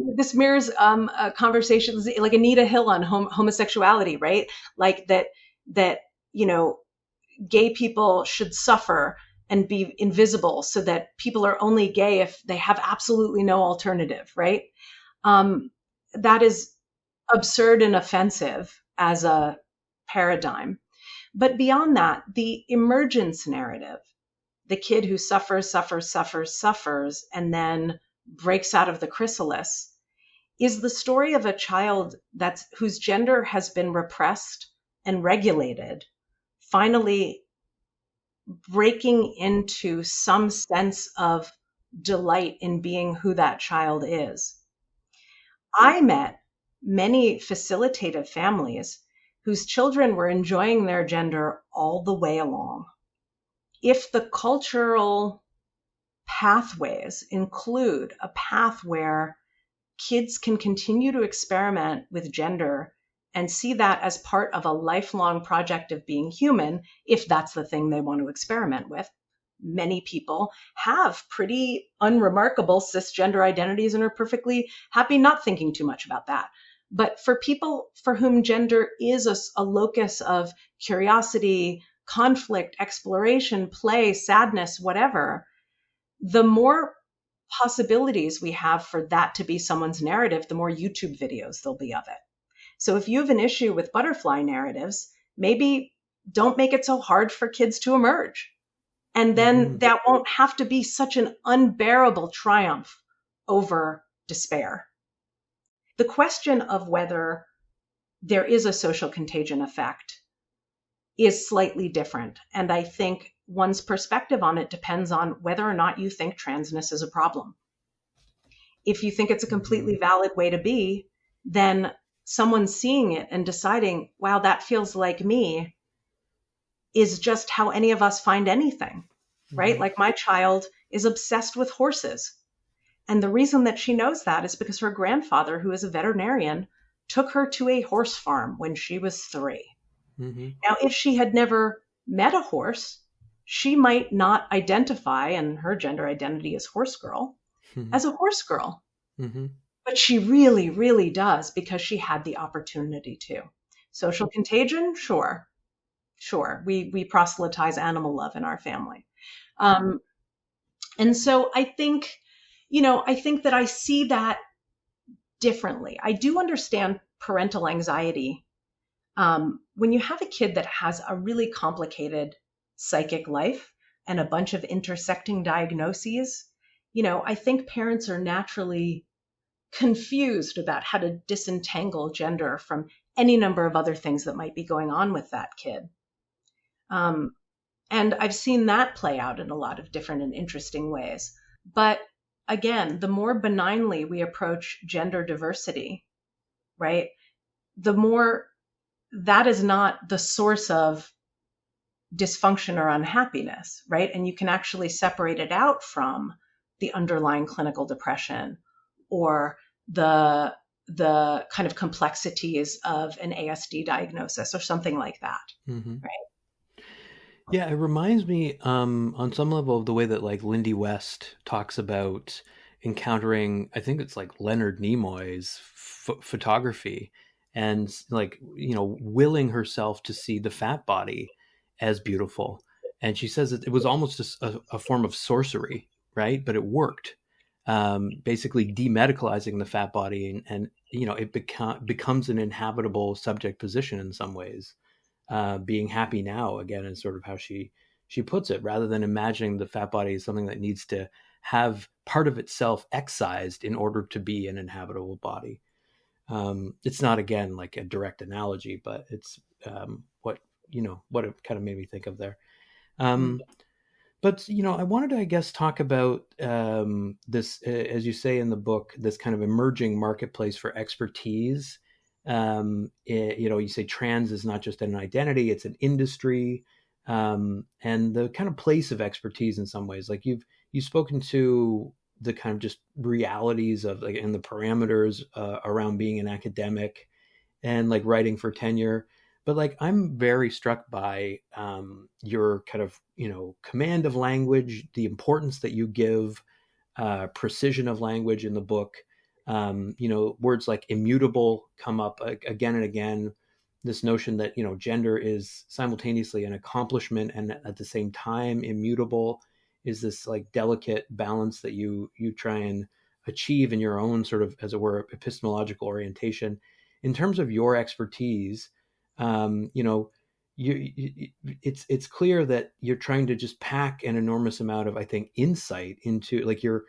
This mirrors conversations like Anita Hill on homosexuality, right? Like that gay people should suffer and be invisible so that people are only gay if they have absolutely no alternative, right? That is absurd and offensive as a paradigm. But beyond that, the emergence narrative, the kid who suffers, and then breaks out of the chrysalis, is the story of a child whose gender has been repressed and regulated, finally breaking into some sense of delight in being who that child is. I met many facilitative families whose children were enjoying their gender all the way along. If the cultural pathways include a path where kids can continue to experiment with gender and see that as part of a lifelong project of being human, if that's the thing they want to experiment with. Many people have pretty unremarkable cisgender identities and are perfectly happy not thinking too much about that. But for people for whom gender is a locus of curiosity, conflict, exploration, play, sadness, whatever, the more possibilities we have for that to be someone's narrative, the more YouTube videos there'll be of it. So if you have an issue with butterfly narratives, maybe don't make it so hard for kids to emerge. And then that won't have to be such an unbearable triumph over despair. The question of whether there is a social contagion effect is slightly different. And I think one's perspective on it depends on whether or not you think transness is a problem. If you think it's a completely valid way to be, then someone seeing it and deciding, wow, that feels like me, is just how any of us find anything, right? Like my child is obsessed with horses. And the reason that she knows that is because her grandfather, who is a veterinarian, took her to a horse farm when she was 3. Now, if she had never met a horse, she might not identify, and her gender identity is horse girl, as a horse girl. But she really, really does because she had the opportunity to. Social contagion, sure. We proselytize animal love in our family. And so I think that I see that differently. I do understand parental anxiety. When you have a kid that has a really complicated psychic life and a bunch of intersecting diagnoses, I think parents are naturally confused about how to disentangle gender from any number of other things that might be going on with that kid. And I've seen that play out in a lot of different and interesting ways. But again, the more benignly we approach gender diversity, right, the more that is not the source of dysfunction or unhappiness, right? And you can actually separate it out from the underlying clinical depression or the kind of complexities of an ASD diagnosis or something like that, right? Yeah, it reminds me on some level of the way that like Lindy West talks about encountering, I think it's like Leonard Nimoy's photography and like, willing herself to see the fat body as beautiful. And she says that it was almost a form of sorcery, right? But it worked. Basically demedicalizing the fat body and it becomes an inhabitable subject position in some ways. Being happy now again is sort of how she puts it, rather than imagining the fat body as something that needs to have part of itself excised in order to be an inhabitable body. It's not again like a direct analogy, but it's what it kind of made me think of there. But I wanted to, I guess, talk about this, as you say in the book, this kind of emerging marketplace for expertise. You say trans is not just an identity, it's an industry, and the kind of place of expertise in some ways. Like you've spoken to the kind of just realities of like and the parameters around being an academic and like writing for tenure. But like I'm very struck by your kind of command of language, the importance that you give, precision of language in the book. Words like immutable come up again and again. This notion that gender is simultaneously an accomplishment and at the same time immutable is this like delicate balance that you try and achieve in your own sort of, as it were, epistemological orientation. In terms of your expertise, it's clear that you're trying to just pack an enormous amount of, I think, insight into like you're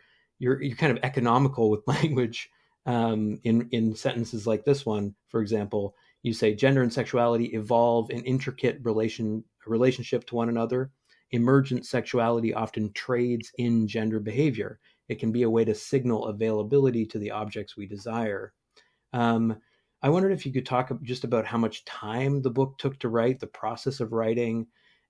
kind of economical with language. In sentences like this one, for example, you say gender and sexuality evolve in intricate relationship to one another. Emergent sexuality often trades in gender behavior. It can be a way to signal availability to the objects we desire. I wondered if you could talk just about how much time the book took to write, the process of writing,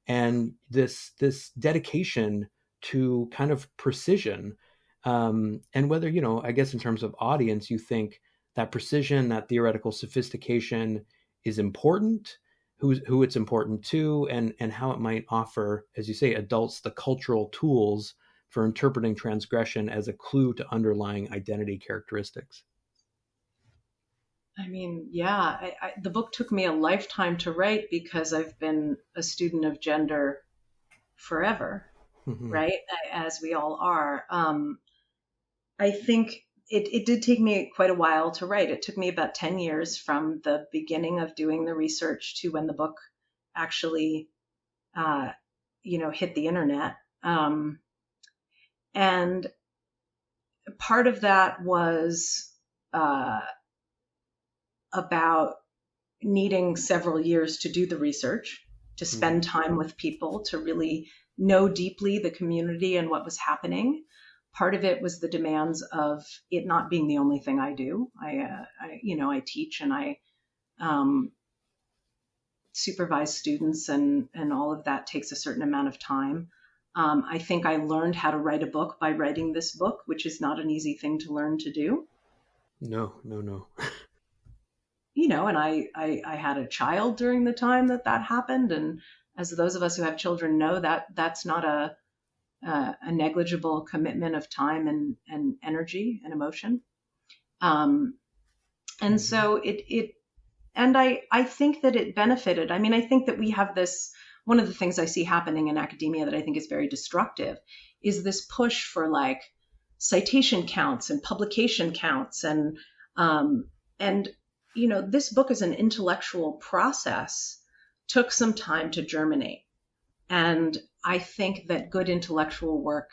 and this dedication to kind of precision, and whether, I guess in terms of audience, you think that precision, that theoretical sophistication is important, who it's important to, and how it might offer, as you say, adults the cultural tools for interpreting transgression as a clue to underlying identity characteristics. I mean, yeah, the book took me a lifetime to write because I've been a student of gender forever, right? As we all are. I think it did take me quite a while to write. It took me about 10 years from the beginning of doing the research to when the book actually, hit the internet. And part of that was about needing several years to do the research, to spend time with people, to really know deeply the community and what was happening. Part of it was the demands of it not being the only thing I do. I teach and I supervise students, and all of that takes a certain amount of time. I think I learned how to write a book by writing this book, which is not an easy thing to learn to do. No. And I had a child during the time that happened. And as those of us who have children know, that's not a negligible commitment of time and energy and emotion. And so I think that it benefited. I mean, I think that we have this, one of the things I see happening in academia that I think is very destructive is this push for like citation counts and publication counts. And this book is an intellectual process, took some time to germinate. And I think that good intellectual work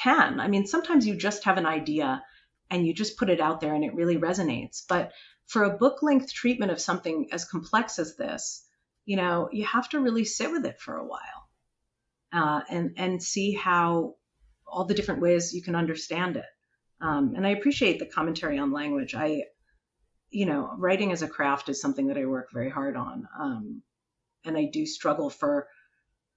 can. I mean, sometimes you just have an idea and you just put it out there and it really resonates. But for a book length treatment of something as complex as this, you have to really sit with it for a while and see how all the different ways you can understand it. And I appreciate the commentary on language. Writing as a craft is something that I work very hard on. And I do struggle for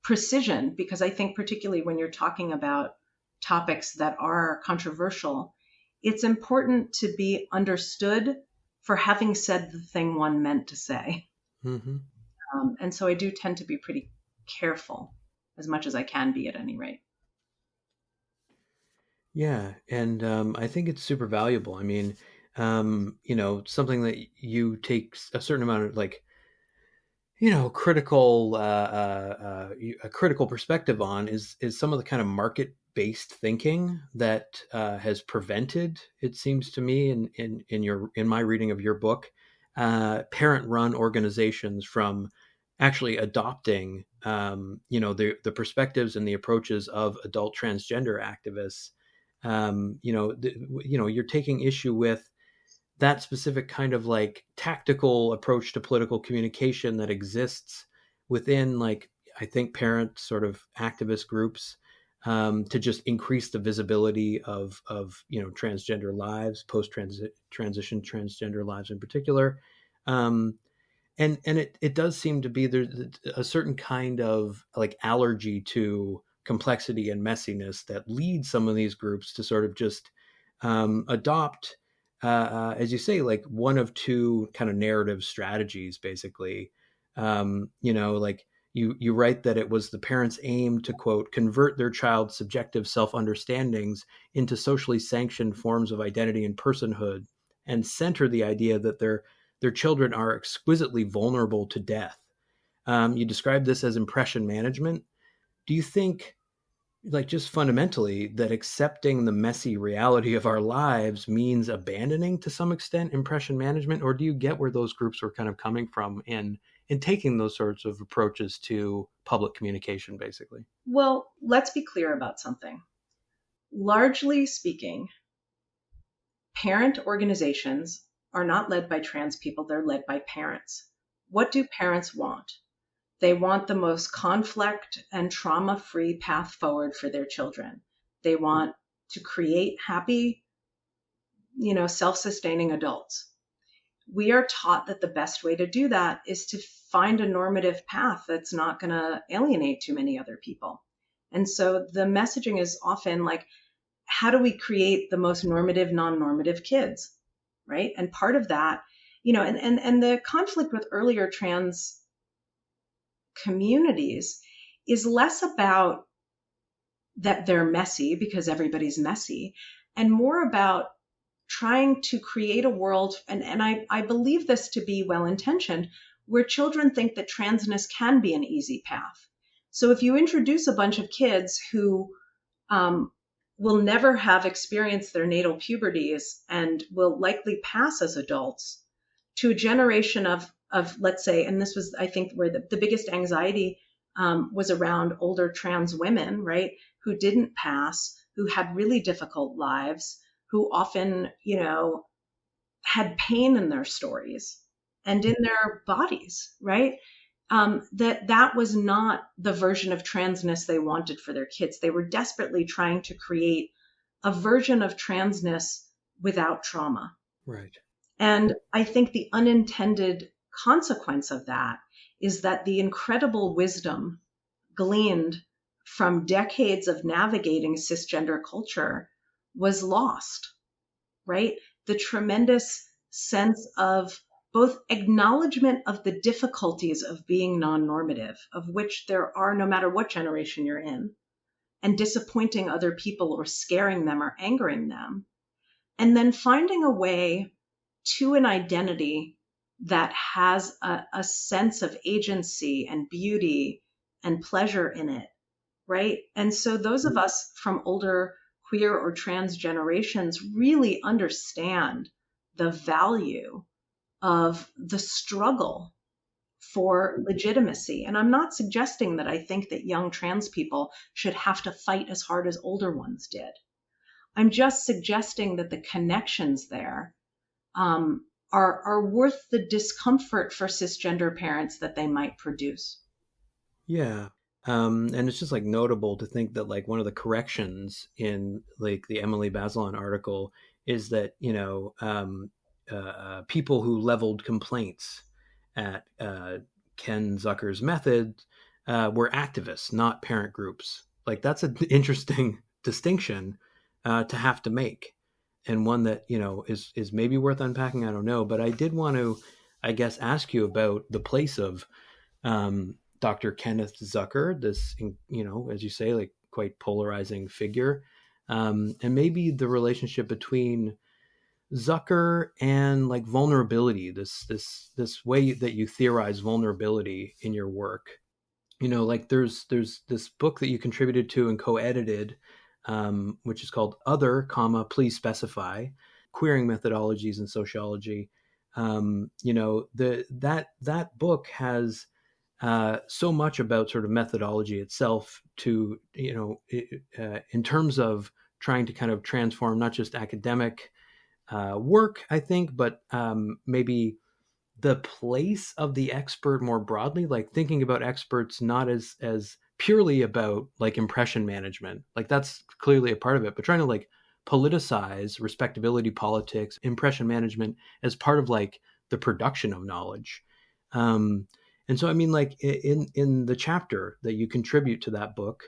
precision because I think particularly when you're talking about topics that are controversial, it's important to be understood for having said the thing one meant to say. Mm-hmm. And so I do tend to be pretty careful as much as I can be at any rate. Yeah. And I think it's super valuable. I mean, something that you take a certain amount of like, critical a critical perspective on is some of the kind of market-based thinking that has prevented, it seems to me, in my reading of your book, parent-run organizations from actually adopting the perspectives and the approaches of adult transgender activists. You're taking issue with that specific kind of like tactical approach to political communication that exists within, like, I think parent sort of activist groups, to just increase the visibility of transgender lives, transition transgender lives in particular. And it does seem to be there's a certain kind of like allergy to complexity and messiness that leads some of these groups to sort of just adopt, as you say, like one of two kind of narrative strategies, basically. Like you write that it was the parents' aim to, quote, convert their child's subjective self-understandings into socially sanctioned forms of identity and personhood, and center the idea that their children are exquisitely vulnerable to death. You describe this as impression management. Do you think, like, just fundamentally, that accepting the messy reality of our lives means abandoning to some extent impression management? Or do you get where those groups were kind of coming from in taking those sorts of approaches to public communication, basically? Well, let's be clear about something. Largely speaking, parent organizations are not led by trans people, they're led by parents. What do parents want? They want the most conflict and trauma-free path forward for their children. They want to create happy, self-sustaining adults. We are taught that the best way to do that is to find a normative path that's not going to alienate too many other people. And so the messaging is often like, how do we create the most normative, non-normative kids, right? And part of that, and the conflict with earlier trans communities is less about that they're messy because everybody's messy, and more about trying to create a world, and I believe this to be well-intentioned, where children think that transness can be an easy path. So if you introduce a bunch of kids who will never have experienced their natal puberties and will likely pass as adults to a generation of let's say, and this was, I think, where the biggest anxiety was around older trans women, right, who didn't pass, who had really difficult lives, who often, had pain in their stories and in their bodies, right? That was not the version of transness they wanted for their kids. They were desperately trying to create a version of transness without trauma. Right. And I think the unintended consequence of that is that the incredible wisdom gleaned from decades of navigating cisgender culture was lost, right? The tremendous sense of both acknowledgement of the difficulties of being non-normative, of which there are no matter what generation you're in, and disappointing other people or scaring them or angering them, and then finding a way to an identity that has a sense of agency and beauty and pleasure in it, right? And so those of us from older queer or trans generations really understand the value of the struggle for legitimacy. And I'm not suggesting that I think that young trans people should have to fight as hard as older ones did. I'm just suggesting that the connections there are worth the discomfort for cisgender parents that they might produce. Yeah. And it's just like notable to think that like one of the corrections in like the Emily Bazelon article is that, people who leveled complaints at Ken Zucker's method were activists, not parent groups. Like that's an interesting distinction to have to make, and one that is maybe worth unpacking. I don't know, but I did want to, I guess, ask you about the place of Dr. Kenneth Zucker, this, as you say, like quite polarizing figure, and maybe the relationship between Zucker and like vulnerability, this way that you theorize vulnerability in your work. Like there's this book that you contributed to and co-edited, which is called Other, Please Specify, Queering Methodologies in Sociology. That book has so much about sort of methodology itself to, in terms of trying to kind of transform not just academic work, I think, but maybe the place of the expert more broadly, like thinking about experts not as purely about like impression management, like that's clearly a part of it, but trying to like politicize respectability politics, impression management as part of like the production of knowledge. And so, I mean, like in the chapter that you contribute to that book,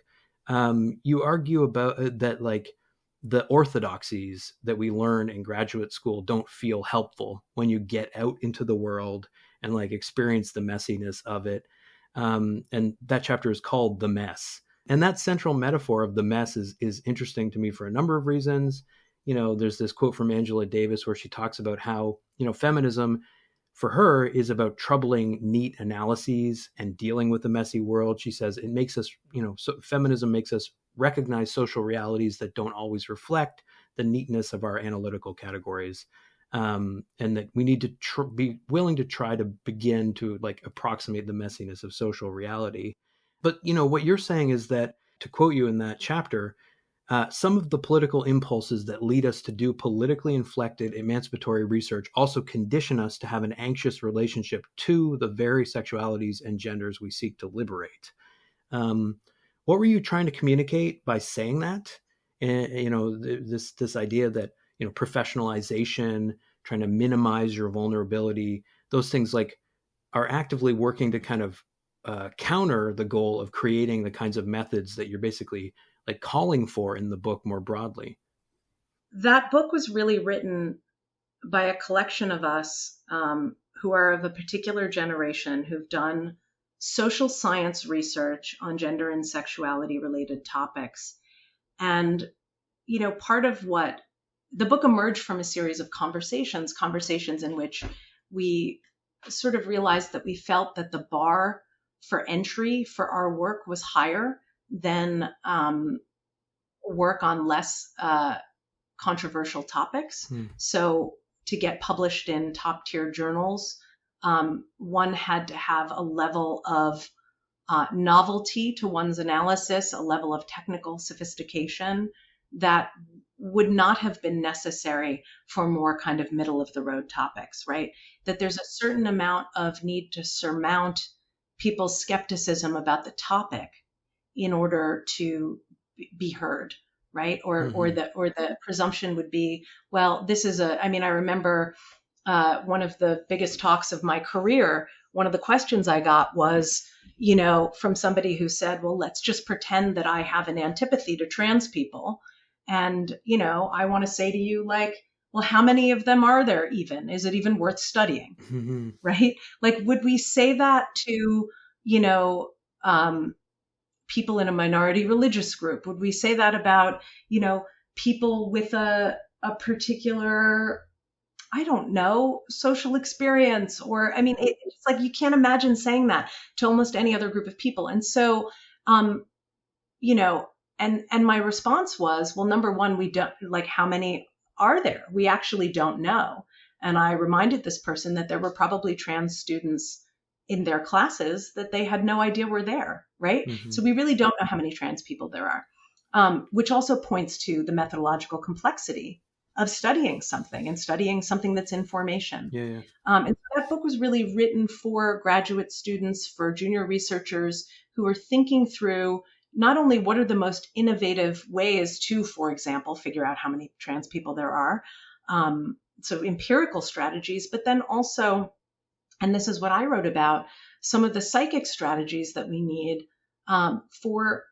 you argue about that, like the orthodoxies that we learn in graduate school don't feel helpful when you get out into the world and like experience the messiness of it. And that chapter is called The Mess. And that central metaphor of the mess is interesting to me for a number of reasons. There's this quote from Angela Davis where she talks about how, feminism for her is about troubling, neat analyses and dealing with the messy world. She says it makes us, feminism makes us recognize social realities that don't always reflect the neatness of our analytical categories. And that we need to be willing to try to begin to like approximate the messiness of social reality. But, what you're saying is that, to quote you in that chapter, some of the political impulses that lead us to do politically inflected emancipatory research also condition us to have an anxious relationship to the very sexualities and genders we seek to liberate. What were you trying to communicate by saying that? And, this idea that, professionalization, trying to minimize your vulnerability, those things like are actively working to kind of counter the goal of creating the kinds of methods that you're basically like calling for in the book more broadly. That book was really written by a collection of us who are of a particular generation who've done social science research on gender and sexuality related topics. And, part of what the book emerged from a series of conversations in which we sort of realized that we felt that the bar for entry for our work was higher than work on less controversial topics. So to get published in top tier journals, one had to have a level of novelty to one's analysis, a level of technical sophistication that would not have been necessary for more kind of middle of the road topics, right? That there's a certain amount of need to surmount people's skepticism about the topic in order to be heard, right? Or the presumption would be, well, this is I remember one of the biggest talks of my career one of the questions I got was, from somebody who said, well, let's just pretend that I have an antipathy to trans people. And, I want to say to you, like, well, how many of them are there even? Is it even worth studying? Mhm. Right? Like, would we say that to, people in a minority religious group? Would we say that about, people with a particular, I don't know, social experience? Or, I mean, it's like you can't imagine saying that to almost any other group of people. And so, you know, and my response was, well, number one, we don't, like, how many are there? We actually don't know. And I reminded this person that there were probably trans students in their classes that they had no idea were there, right? Mhm. So we really don't know how many trans people there are, which also points to the methodological complexity of studying something and studying something that's in formation. Yeah. And so that book was really written for graduate students, for junior researchers who are thinking through not only what are the most innovative ways to, for example, figure out how many trans people there are, so empirical strategies, but then also, and this is what I wrote about, some of the psychic strategies that we need for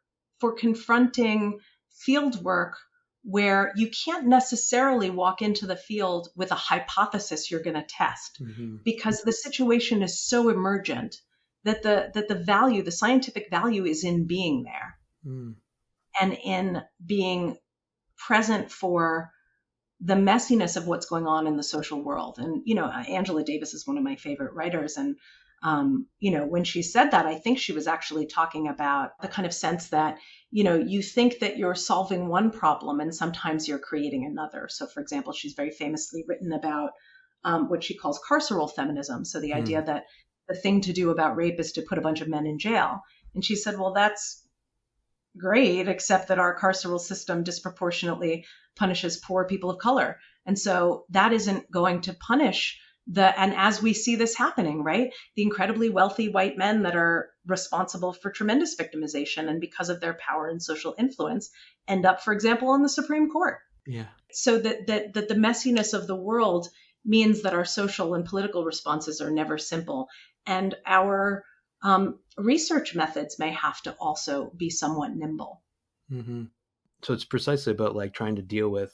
confronting field work where you can't necessarily walk into the field with a hypothesis you're going to test, Mhm. because the situation is so emergent that the value, the scientific value, is in being there Mm. and in being present for the messiness of what's going on in the social world. And, Angela Davis is one of my favorite writers. And, when she said that, I think she was actually talking about the kind of sense that, you think that you're solving one problem and sometimes you're creating another. So, for example, she's very famously written about what she calls carceral feminism. So the idea Mm. that the thing to do about rape is to put a bunch of men in jail. And she said, well, that's great, except that our carceral system disproportionately punishes poor people of color. And so that isn't going to punish and as we see this happening, right, the incredibly wealthy white men that are responsible for tremendous victimization and because of their power and social influence end up, for example, on the Supreme Court. Yeah. So that the messiness of the world means that our social and political responses are never simple. And our research methods may have to also be somewhat nimble. Mm-hmm. So it's precisely about like trying to deal with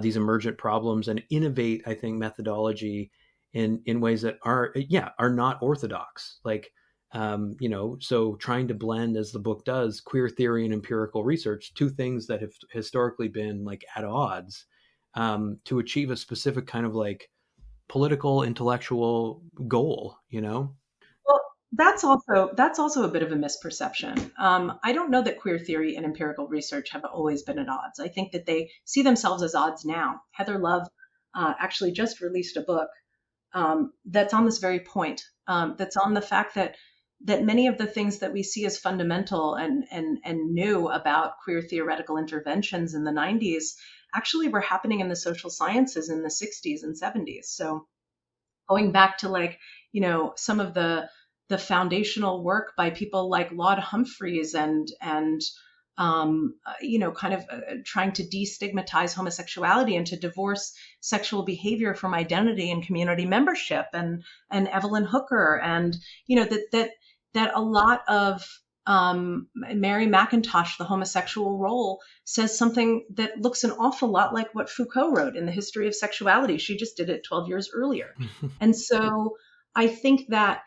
these emergent problems and innovate, I think, methodology in ways that are not orthodox. Like, so trying to blend, as the book does, queer theory and empirical research, two things that have historically been like at odds, to achieve a specific kind of like political, intellectual goal. Well, that's also a bit of a misperception. I don't know that queer theory and empirical research have always been at odds. I think that they see themselves as odds now. Heather Love actually just released a book that's on this very point. That's on the fact that many of the things that we see as fundamental and new about queer theoretical interventions in the 90s actually were happening in the social sciences in the 60s and 70s. So going back to, like, some of the foundational work by people like Laud Humphreys and kind of trying to destigmatize homosexuality and to divorce sexual behavior from identity and community membership, and Evelyn Hooker, and that a lot of Mary McIntosh, the homosexual role, says something that looks an awful lot like what Foucault wrote in The History of Sexuality. She just did it 12 years earlier. And so I think that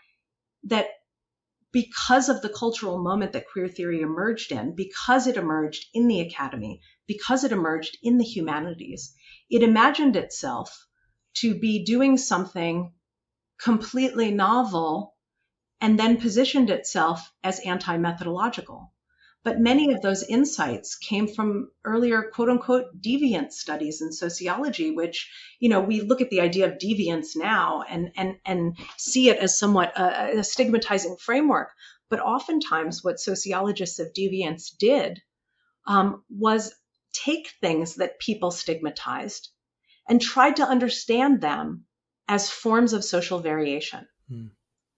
because of the cultural moment that queer theory emerged in, because it emerged in the academy, because it emerged in the humanities, it imagined itself to be doing something completely novel and then positioned itself as anti-methodological. But many of those insights came from earlier, quote unquote, deviant studies in sociology, which, we look at the idea of deviance now and see it as somewhat a stigmatizing framework. But oftentimes what sociologists of deviance did was take things that people stigmatized and tried to understand them as forms of social variation. Hmm.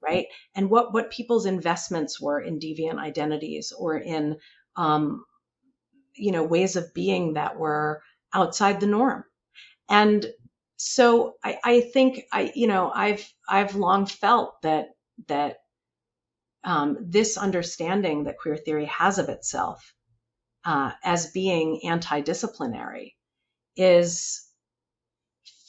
Right? And what people's investments were in deviant identities or in, ways of being that were outside the norm. And so I think I've long felt that that this understanding that queer theory has of itself as being anti-disciplinary is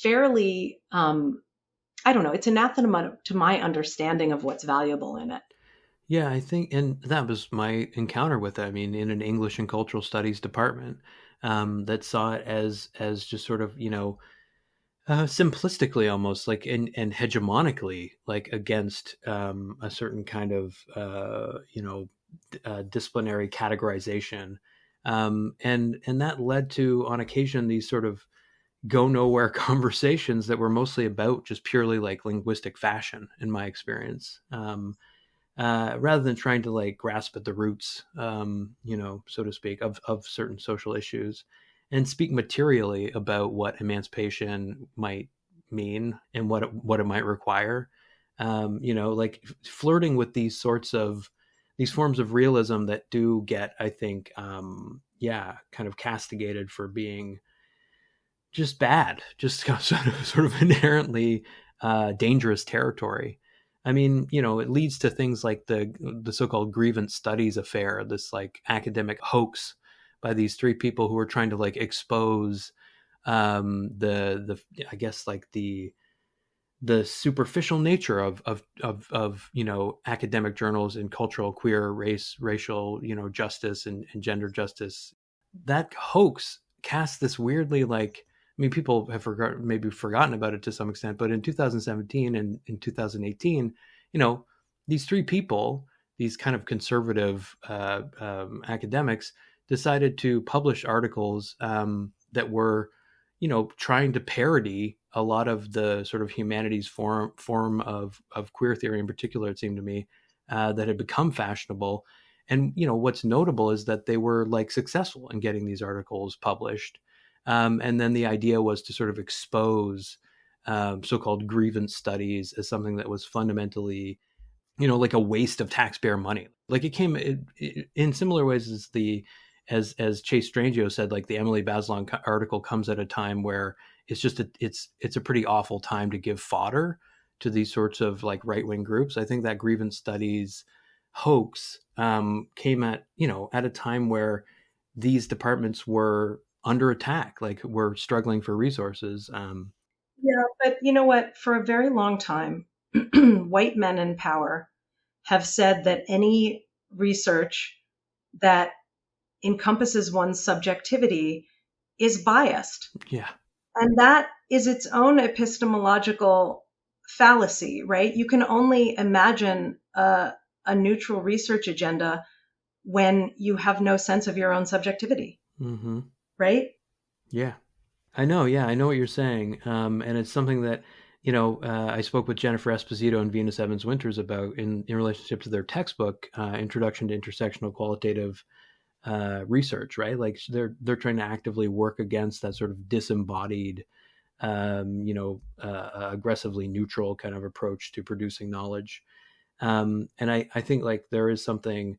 fairly, I don't know, it's anathema to my understanding of what's valuable in it. Yeah, I think, and that was my encounter with it. I mean, in an English and cultural studies department, that saw it as just sort of, simplistically almost like and hegemonically like against a certain kind of disciplinary categorization, and that led to on occasion these sort of go nowhere conversations that were mostly about just purely like linguistic fashion in my experience. Rather than trying to like grasp at the roots, so to speak, of certain social issues and speak materially about what emancipation might mean and what it might require. Like flirting with these forms of realism that do get, I think, kind of castigated for being just bad, just sort of inherently dangerous territory. I mean, it leads to things like the so-called grievance studies affair, this like academic hoax by these three people who are trying to like expose the I guess like the superficial nature of academic journals in cultural queer racial justice and gender justice. That hoax cast this weirdly like, I mean, people have maybe forgotten about it to some extent, but in 2017 and in 2018, these three people, these kind of conservative academics, decided to publish articles that were, trying to parody a lot of the sort of humanities form of queer theory in particular, it seemed to me, that had become fashionable. And what's notable is that they were like successful in getting these articles published. And then the idea was to sort of expose so-called grievance studies as something that was fundamentally, like a waste of taxpayer money. Like in similar ways as as Chase Strangio said, like the Emily Bazelon article comes at a time where it's a pretty awful time to give fodder to these sorts of like right-wing groups. I think that grievance studies hoax came at a time where these departments were under attack, like were struggling for resources. Yeah, but you know what? For a very long time, white men in power have said that any research that encompasses one's subjectivity is biased. Yeah. And that is its own epistemological fallacy, right? You can only imagine a neutral research agenda when you have no sense of your own subjectivity, Mm-hmm. right? Yeah. I know. Yeah, I know what you're saying. And it's something that, I spoke with Jennifer Esposito and Venus Evans Winters about in relationship to their textbook, Introduction to Intersectional Qualitative Research, right? Like they're trying to actively work against that sort of disembodied, aggressively neutral kind of approach to producing knowledge. And I think like there is something,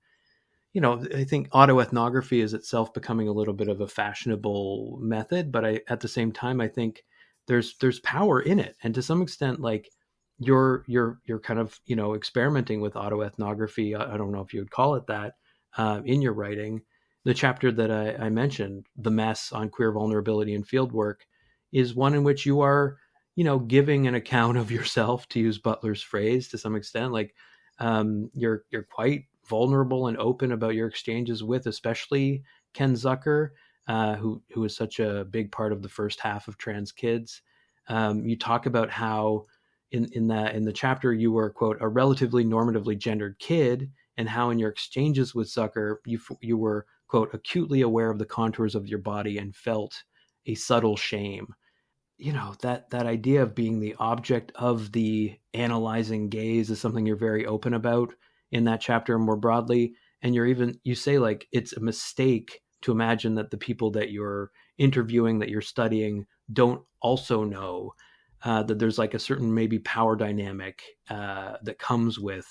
I think autoethnography is itself becoming a little bit of a fashionable method, but at the same time, I think there's power in it, and to some extent, like you're kind of experimenting with autoethnography. I don't know if you would call it that in your writing. The chapter that I mentioned, the mess on queer vulnerability and fieldwork, is one in which you are, giving an account of yourself, to use Butler's phrase, to some extent. Like you're quite vulnerable and open about your exchanges with, especially Ken Zucker, who is such a big part of the first half of Trans Kids. You talk about how in the chapter you were, quote, a relatively normatively gendered kid, and how in your exchanges with Zucker you were, quote, acutely aware of the contours of your body and felt a subtle shame. That idea of being the object of the analyzing gaze is something you're very open about in that chapter more broadly. And you say like it's a mistake to imagine that the people that you're interviewing, that you're studying, don't also know that there's like a certain maybe power dynamic that comes with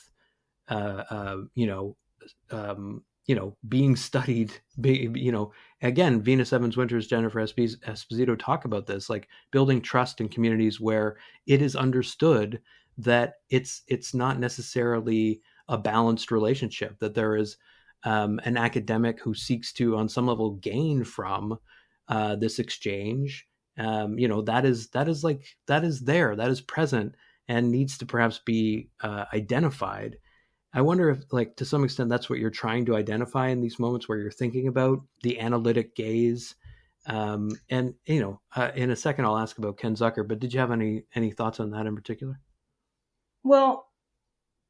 uh, uh, you know being studied. Again, Venus Evans Winters, Jennifer Esposito talk about this, like building trust in communities where it is understood that it's not necessarily a balanced relationship, that there is an academic who seeks to, on some level, gain from this exchange. That is present and needs to perhaps be identified. I wonder if, like, to some extent, that's what you're trying to identify in these moments where you're thinking about the analytic gaze. In a second, I'll ask about Ken Zucker, but did you have any thoughts on that in particular? Well,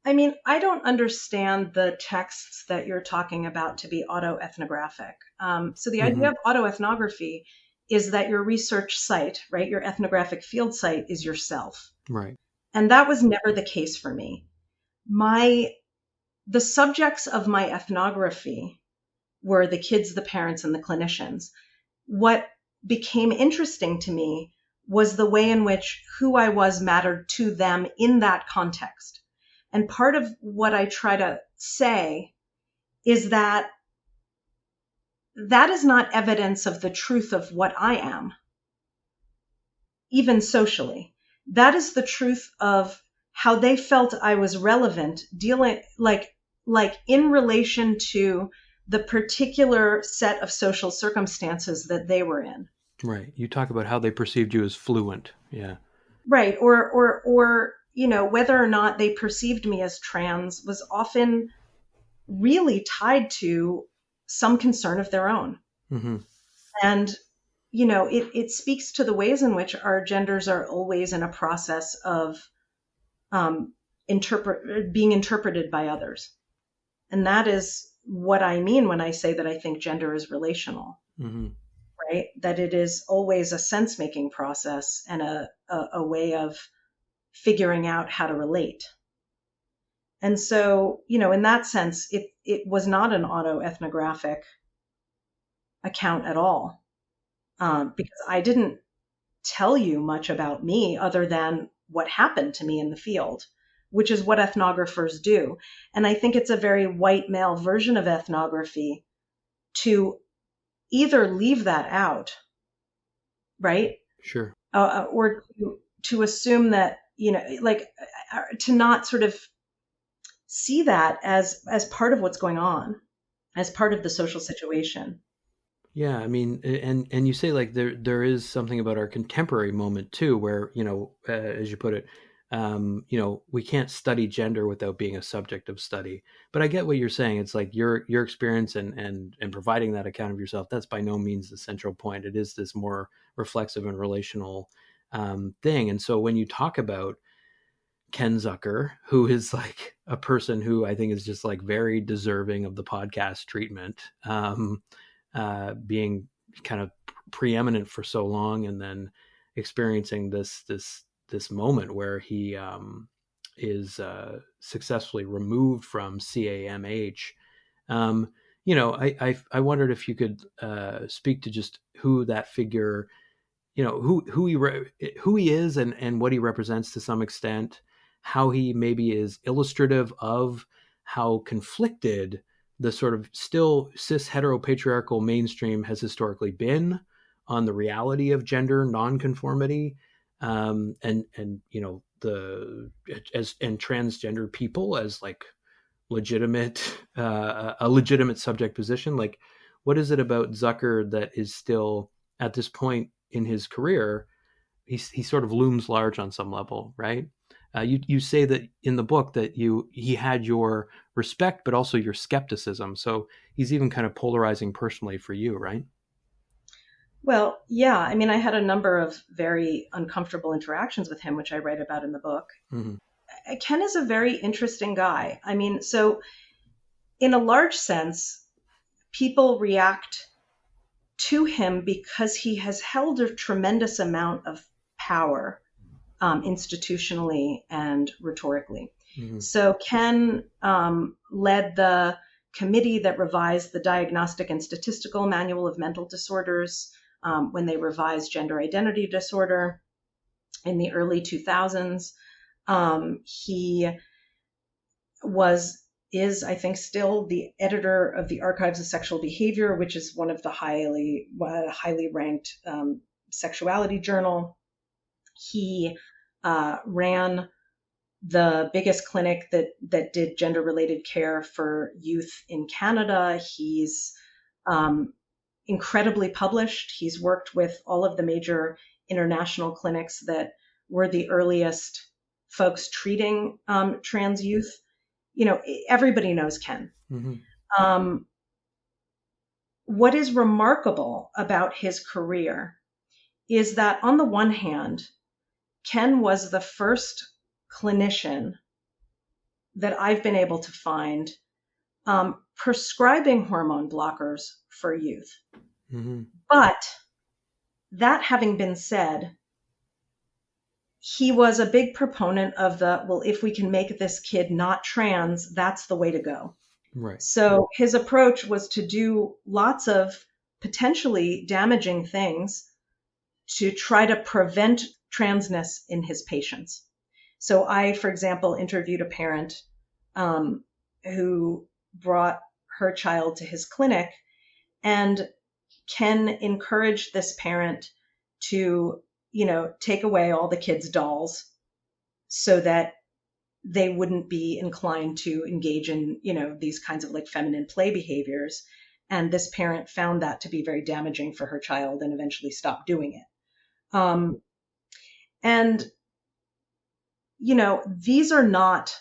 I mean, I don't understand the texts that you're talking about to be autoethnographic. So the idea of autoethnography is that your research site, right, your ethnographic field site is yourself. Right. And that was never the case for me. The subjects of my ethnography were the kids, the parents, and the clinicians. What became interesting to me was the way in which who I was mattered to them in that context. And part of what I try to say is that that is not evidence of the truth of what I am, even socially. That is the truth of how they felt I was relevant, dealing like in relation to the particular set of social circumstances that they were in. Right. You talk about how they perceived you as fluent. Yeah. Right. Or whether or not they perceived me as trans was often really tied to some concern of their own. Mm-hmm. And, it speaks to the ways in which our genders are always in a process of being interpreted by others. And that is what I mean when I say that I think gender is relational, right? That it is always a sense-making process and a way of figuring out how to relate. And so, in that sense, it was not an autoethnographic account at all, because I didn't tell you much about me other than what happened to me in the field, which is what ethnographers do. And I think it's a very white male version of ethnography to either leave that out, right? Sure. Or to assume that, to not sort of see that as part of what's going on, as part of the social situation. Yeah, I mean, and you say, like, there is something about our contemporary moment too, where, as you put it, we can't study gender without being a subject of study. But I get what you're saying. It's like your experience and providing that account of yourself, that's by no means the central point. It is this more reflexive and relational thing. And so when you talk about Ken Zucker, who is like a person who I think is just like very deserving of the podcast treatment, being kind of preeminent for so long, and then experiencing this moment where he is successfully removed from CAMH. I wondered if you could speak to just who that figure, who he is and what he represents to some extent, how he maybe is illustrative of how conflicted the sort of still cis heteropatriarchal mainstream has historically been on the reality of gender nonconformity, and transgender people as like legitimate, a legitimate subject position. Like, what is it about Zucker that is still at this point in his career, he sort of looms large on some level, right? You say that in the book that he had your respect, but also your skepticism. So he's even kind of polarizing personally for you, right? Well, yeah. I mean, I had a number of very uncomfortable interactions with him, which I write about in the book. Mm-hmm. Ken is a very interesting guy. I mean, so in a large sense, people react to him because he has held a tremendous amount of power, institutionally and rhetorically. Mm-hmm. So Ken led the committee that revised the Diagnostic and Statistical Manual of Mental Disorders when they revised gender identity disorder in the early 2000s. He is, I think, still the editor of the Archives of Sexual Behavior, which is one of the highly ranked sexuality journal. He ran the biggest clinic that did gender related care for youth in Canada. He's incredibly published. He's worked with all of the major international clinics that were the earliest folks treating trans youth. Everybody knows Ken. Mm-hmm. What is remarkable about his career is that, on the one hand, Ken was the first clinician that I've been able to find prescribing hormone blockers for youth. Mm-hmm. But that having been said, he was a big proponent of if we can make this kid not trans, that's the way to go. Right. So his approach was to do lots of potentially damaging things to try to prevent transness in his patients. So I, for example, interviewed a parent who brought her child to his clinic, and Ken encouraged this parent to, take away all the kids' dolls so that they wouldn't be inclined to engage in, these kinds of like feminine play behaviors. And this parent found that to be very damaging for her child and eventually stopped doing it. These are not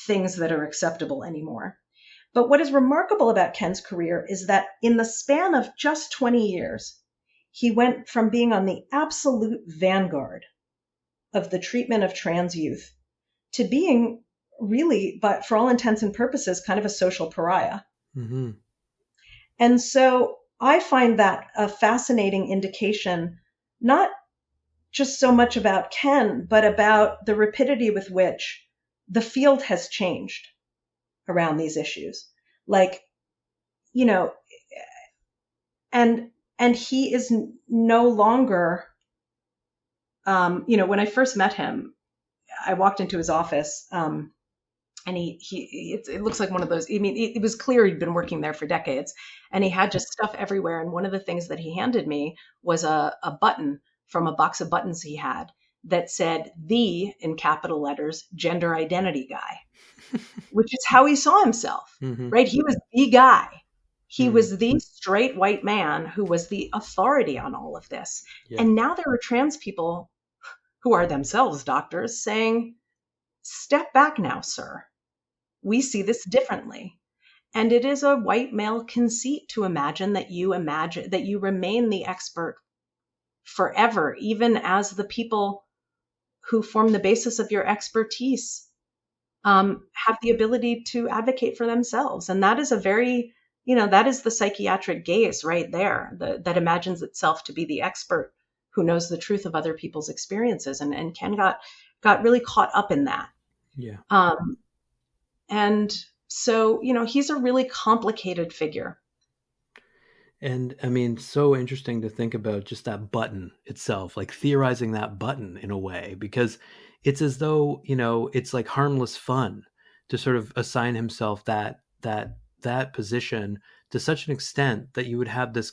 things that are acceptable anymore. But what is remarkable about Ken's career is that in the span of just 20 years, he went from being on the absolute vanguard of the treatment of trans youth to being really, but for all intents and purposes, kind of a social pariah. Mm-hmm. And so I find that a fascinating indication, not just so much about Ken, but about the rapidity with which the field has changed around these issues. And he is no longer, when I first met him, I walked into his office, and it looks like one of those, it was clear he'd been working there for decades, and he had just stuff everywhere. And one of the things that he handed me was a button from a box of buttons he had that said, "The," in capital letters, "gender identity guy," which is how he saw himself, mm-hmm. right? He was the guy. He mm-hmm. was the straight white man who was the authority on all of this. Yeah. And now there are trans people who are themselves doctors saying, "Step back now, sir. We see this differently." And it is a white male conceit to imagine that you remain the expert forever, even as the people who form the basis of your expertise have the ability to advocate for themselves. And that is that is the psychiatric gaze right there, that imagines itself to be the expert who knows the truth of other people's experiences. And Ken got really caught up in that. Yeah. And so, he's a really complicated figure. And I mean, so interesting to think about just that button itself, like theorizing that button in a way, because it's as though, it's like harmless fun to sort of assign himself that position to such an extent that you would have this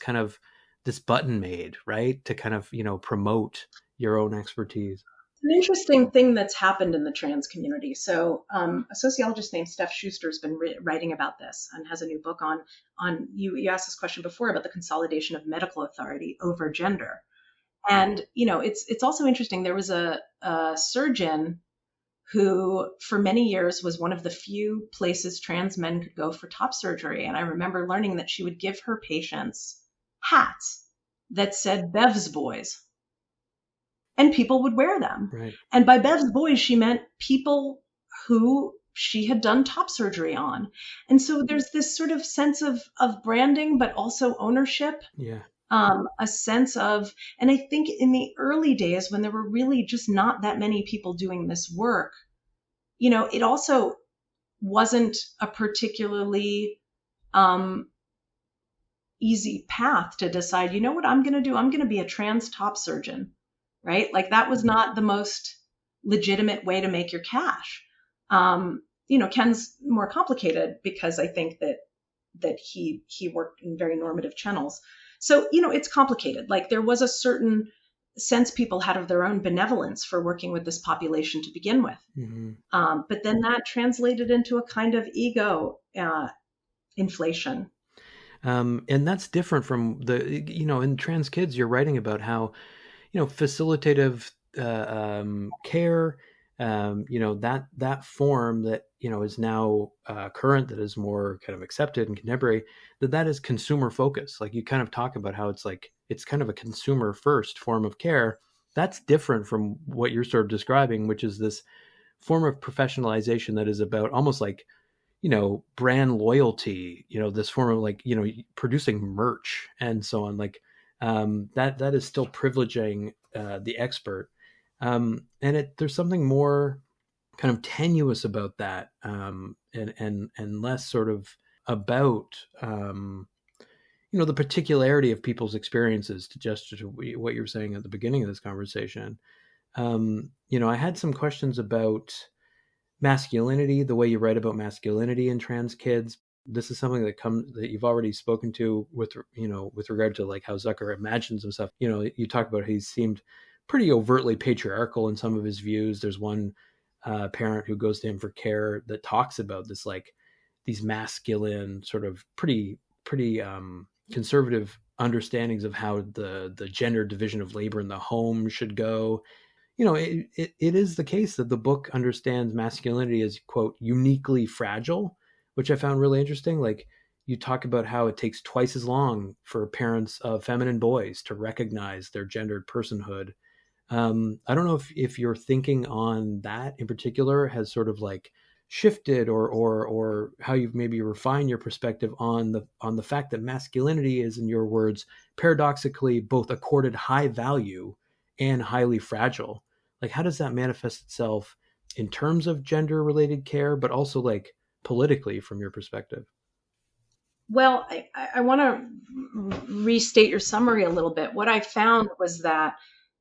button made, right, to kind of, promote your own expertise. An interesting thing that's happened in the trans community. So a sociologist named Steph Schuster has been writing about this and has a new book on you asked this question before about the consolidation of medical authority over gender. And, it's also interesting. There was a surgeon who for many years was one of the few places trans men could go for top surgery. And I remember learning that she would give her patients hats that said "Bev's Boys." And people would wear them. Right. And by Bev's Boys, she meant people who she had done top surgery on. And so there's this sort of sense of branding, but also ownership. Yeah. A sense of, and I think in the early days when there were really just not that many people doing this work, it also wasn't a particularly easy path to decide, what I'm going to do? I'm going to be a trans top surgeon. Right? Like that was not the most legitimate way to make your cash. Ken's more complicated because I think that he worked in very normative channels. So, it's complicated. Like there was a certain sense people had of their own benevolence for working with this population to begin with. Mm-hmm. But then that translated into a kind of ego inflation. And that's different from in Trans Kids, you're writing about how, facilitative care, that form that, is now current, that is more kind of accepted and contemporary, that is consumer focused. Like you kind of talk about how it's kind of a consumer first form of care. That's different from what you're sort of describing, which is this form of professionalization that is about almost like, brand loyalty, this form of like, producing merch and so on, like that is still privileging the expert. And there's something more kind of tenuous about that, and less sort of about, the particularity of people's experiences, to gesture to what you were saying at the beginning of this conversation. I had some questions about masculinity, the way you write about masculinity in Trans Kids. This is something that you've already spoken to with regard to like how Zucker imagines himself. You talk about how he seemed pretty overtly patriarchal in some of his views. There's one parent who goes to him for care that talks about this, like these masculine sort of pretty conservative understandings of how the gender division of labor in the home should go. It is the case that the book understands masculinity as, quote, uniquely fragile, which I found really interesting. Like you talk about how it takes twice as long for parents of feminine boys to recognize their gendered personhood. I don't know if your thinking on that in particular has sort of like shifted, or how you've maybe refined your perspective on the fact that masculinity is, in your words, paradoxically both accorded high value and highly fragile. Like, how does that manifest itself in terms of gender related care, but also like politically from your perspective? Well, I want to restate your summary a little bit. What I found was that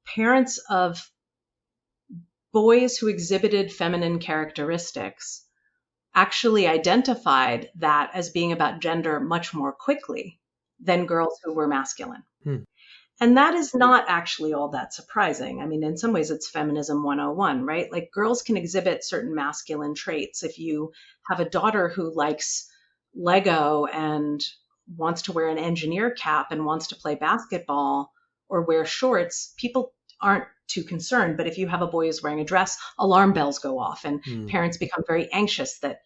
parents of boys who exhibited feminine characteristics actually identified that as being about gender much more quickly than girls who were masculine. Hmm. And that is not actually all that surprising. I mean, in some ways, it's feminism 101, right? Like girls can exhibit certain masculine traits. If you have a daughter who likes Lego and wants to wear an engineer cap and wants to play basketball or wear shorts, people aren't too concerned. But if you have a boy who's wearing a dress, alarm bells go off and parents become very anxious that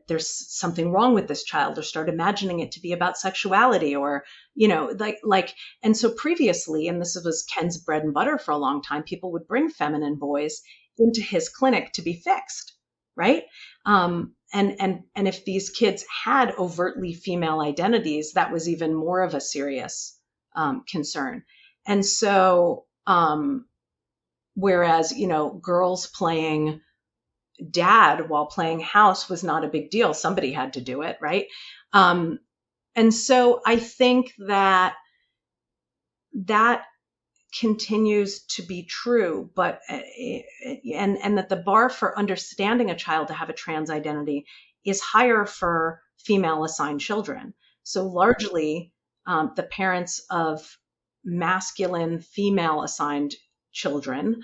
there's something wrong with this child, or start imagining it to be about sexuality, or and so previously, and this was Ken's bread and butter for a long time, people would bring feminine boys into his clinic to be fixed, right? And if these kids had overtly female identities, that was even more of a serious concern. And so whereas girls playing dad while playing house was not a big deal. Somebody had to do it, right? And so I think that continues to be true, but and that the bar for understanding a child to have a trans identity is higher for female assigned children. So largely, the parents of masculine female assigned children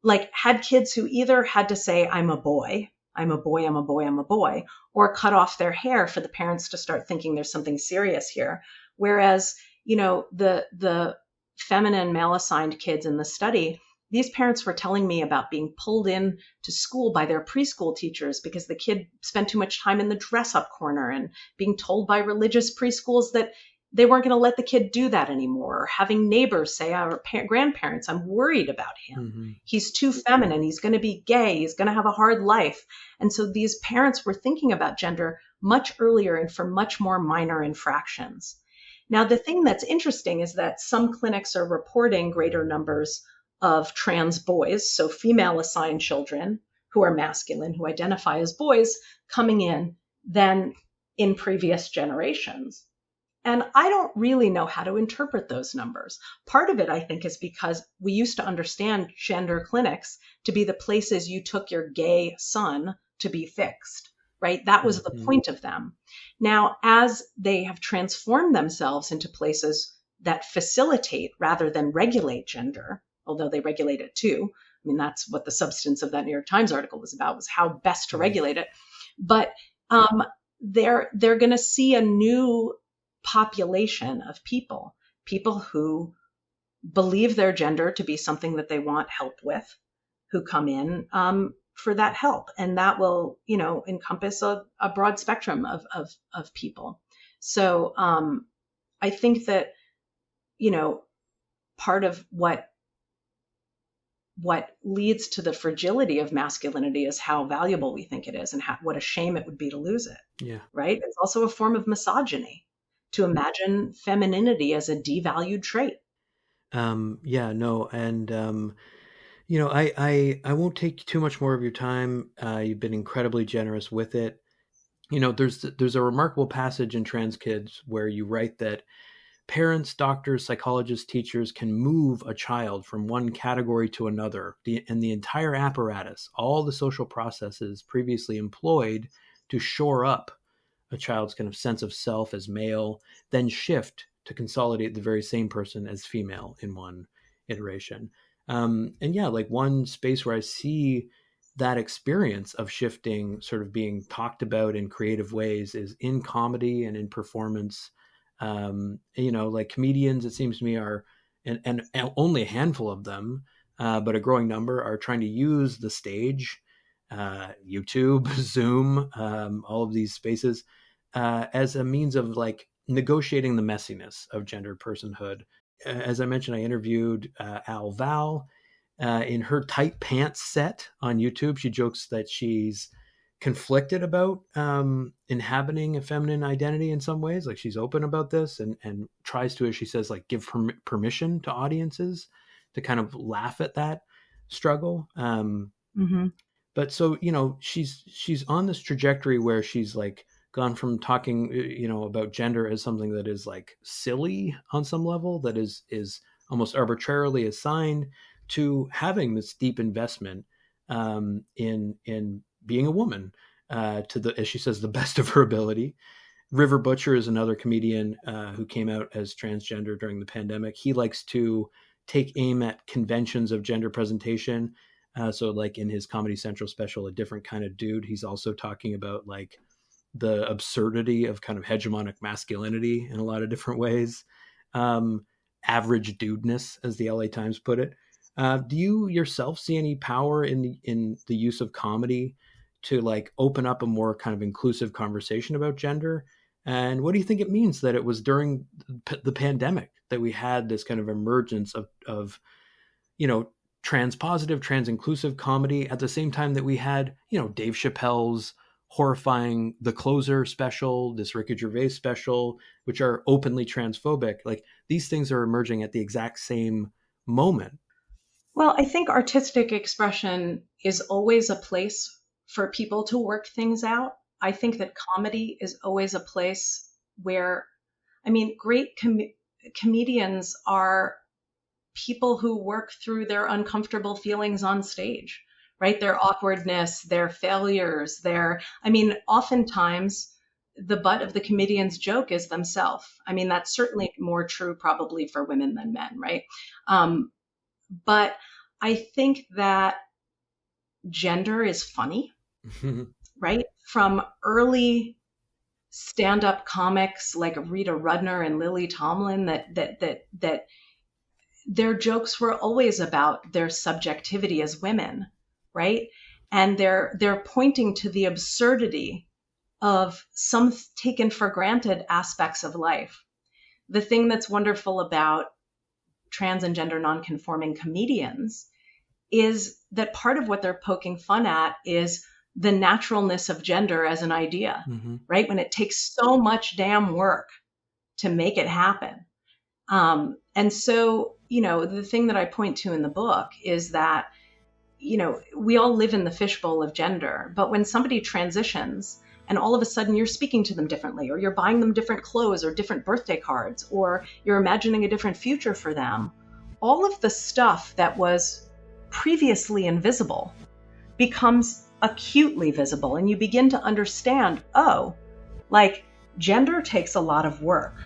like had kids who either had to say, I'm a boy, I'm a boy, I'm a boy, I'm a boy, or cut off their hair for the parents to start thinking there's something serious here. Whereas, the feminine male assigned kids in the study, these parents were telling me about being pulled in to school by their preschool teachers because the kid spent too much time in the dress up corner, and being told by religious preschools that they weren't going to let the kid do that anymore, or having neighbors say, our grandparents, I'm worried about him. Mm-hmm. He's too feminine. He's going to be gay. He's going to have a hard life. And so these parents were thinking about gender much earlier and for much more minor infractions. Now, the thing that's interesting is that some clinics are reporting greater numbers of trans boys, so female assigned children who are masculine, who identify as boys, coming in than in previous generations. And I don't really know how to interpret those numbers. Part of it, I think, is because we used to understand gender clinics to be the places you took your gay son to be fixed, right? That was the point of them. Now, as they have transformed themselves into places that facilitate rather than regulate gender, although they regulate it too. I mean, that's what the substance of that New York Times article was about, was how best to regulate it. But they're going to see a new population of people who believe their gender to be something that they want help with, who come in for that help. And that will, encompass a broad spectrum of people. So I think that, part of what leads to the fragility of masculinity is how valuable we think it is, and what a shame it would be to lose it. Yeah. Right? It's also a form of misogyny to imagine femininity as a devalued trait. Yeah, no. And, I won't take too much more of your time. You've been incredibly generous with it. There's a remarkable passage in Trans Kids where you write that parents, doctors, psychologists, teachers can move a child from one category to another, and the entire apparatus, all the social processes previously employed to shore up a child's kind of sense of self as male, then shift to consolidate the very same person as female in one iteration. And yeah, like one space where I see that experience of shifting sort of being talked about in creative ways is in comedy and in performance. Like comedians, it seems to me, are, and only a handful of them, but a growing number, are trying to use the stage, YouTube, Zoom, all of these spaces, as a means of like negotiating the messiness of gendered personhood. As I mentioned, I interviewed Al Val in her tight pants set on YouTube. She jokes that she's conflicted about inhabiting a feminine identity in some ways. Like she's open about this and tries to, as she says, like give permission to audiences to kind of laugh at that struggle. But so, she's on this trajectory where she's like gone from talking, about gender as something that is like silly on some level, that is almost arbitrarily assigned, to having this deep investment in being a woman, to the, as she says, the best of her ability. River Butcher is another comedian who came out as transgender during the pandemic. He likes to take aim at conventions of gender presentation. So like in his Comedy Central special, A Different Kind of Dude, he's also talking about like the absurdity of kind of hegemonic masculinity in a lot of different ways. Average dudeness, as the LA Times put it. Do you yourself see any power in the use of comedy to like open up a more kind of inclusive conversation about gender? And what do you think it means that it was during the pandemic that we had this kind of emergence of trans positive, trans inclusive comedy at the same time that we had, Dave Chappelle's horrifying The Closer special, this Ricky Gervais special, which are openly transphobic? Like these things are emerging at the exact same moment. Well, I think artistic expression is always a place for people to work things out. I think that comedy is always a place where, great comedians are people who work through their uncomfortable feelings on stage, right? Their awkwardness, their failures, oftentimes the butt of the comedian's joke is themselves. That's certainly more true probably for women than men, right? But I think that gender is funny, right? From early stand-up comics like Rita Rudner and Lily Tomlin, that their jokes were always about their subjectivity as women, right? And they're pointing to the absurdity of some taken for granted aspects of life. The thing that's wonderful about trans and gender nonconforming comedians is that part of what they're poking fun at is the naturalness of gender as an idea, right? When it takes so much damn work to make it happen. And so, the thing that I point to in the book is that, we all live in the fishbowl of gender, but when somebody transitions and all of a sudden you're speaking to them differently, or you're buying them different clothes or different birthday cards, or you're imagining a different future for them, all of the stuff that was previously invisible becomes acutely visible. And you begin to understand, gender takes a lot of work.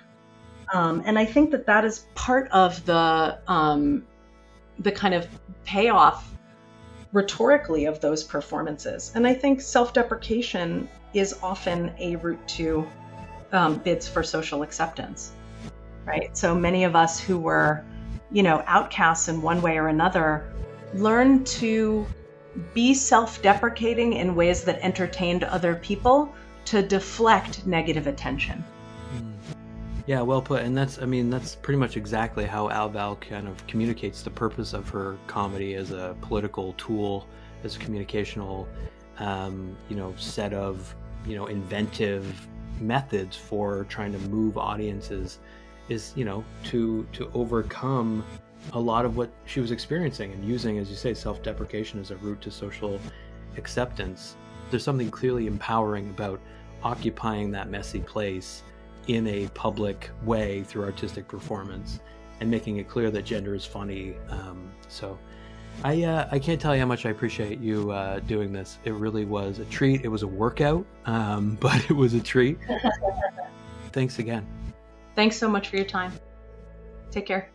And I think that that is part of the kind of payoff rhetorically of those performances. And I think self-deprecation is often a route to bids for social acceptance, right? So many of us who were, outcasts in one way or another, learn to be self-deprecating in ways that entertained other people to deflect negative attention. Yeah, well put. And that's pretty much exactly how Al Val kind of communicates the purpose of her comedy as a political tool, as a communicational, set of, inventive methods for trying to move audiences is, to overcome a lot of what she was experiencing and using, as you say, self-deprecation as a route to social acceptance. There's something clearly empowering about occupying that messy place in a public way through artistic performance and making it clear that gender is funny. So I can't tell you how much I appreciate you doing this. It really was a treat. It was a workout, but it was a treat. Thanks again. Thanks so much for your time. Take care.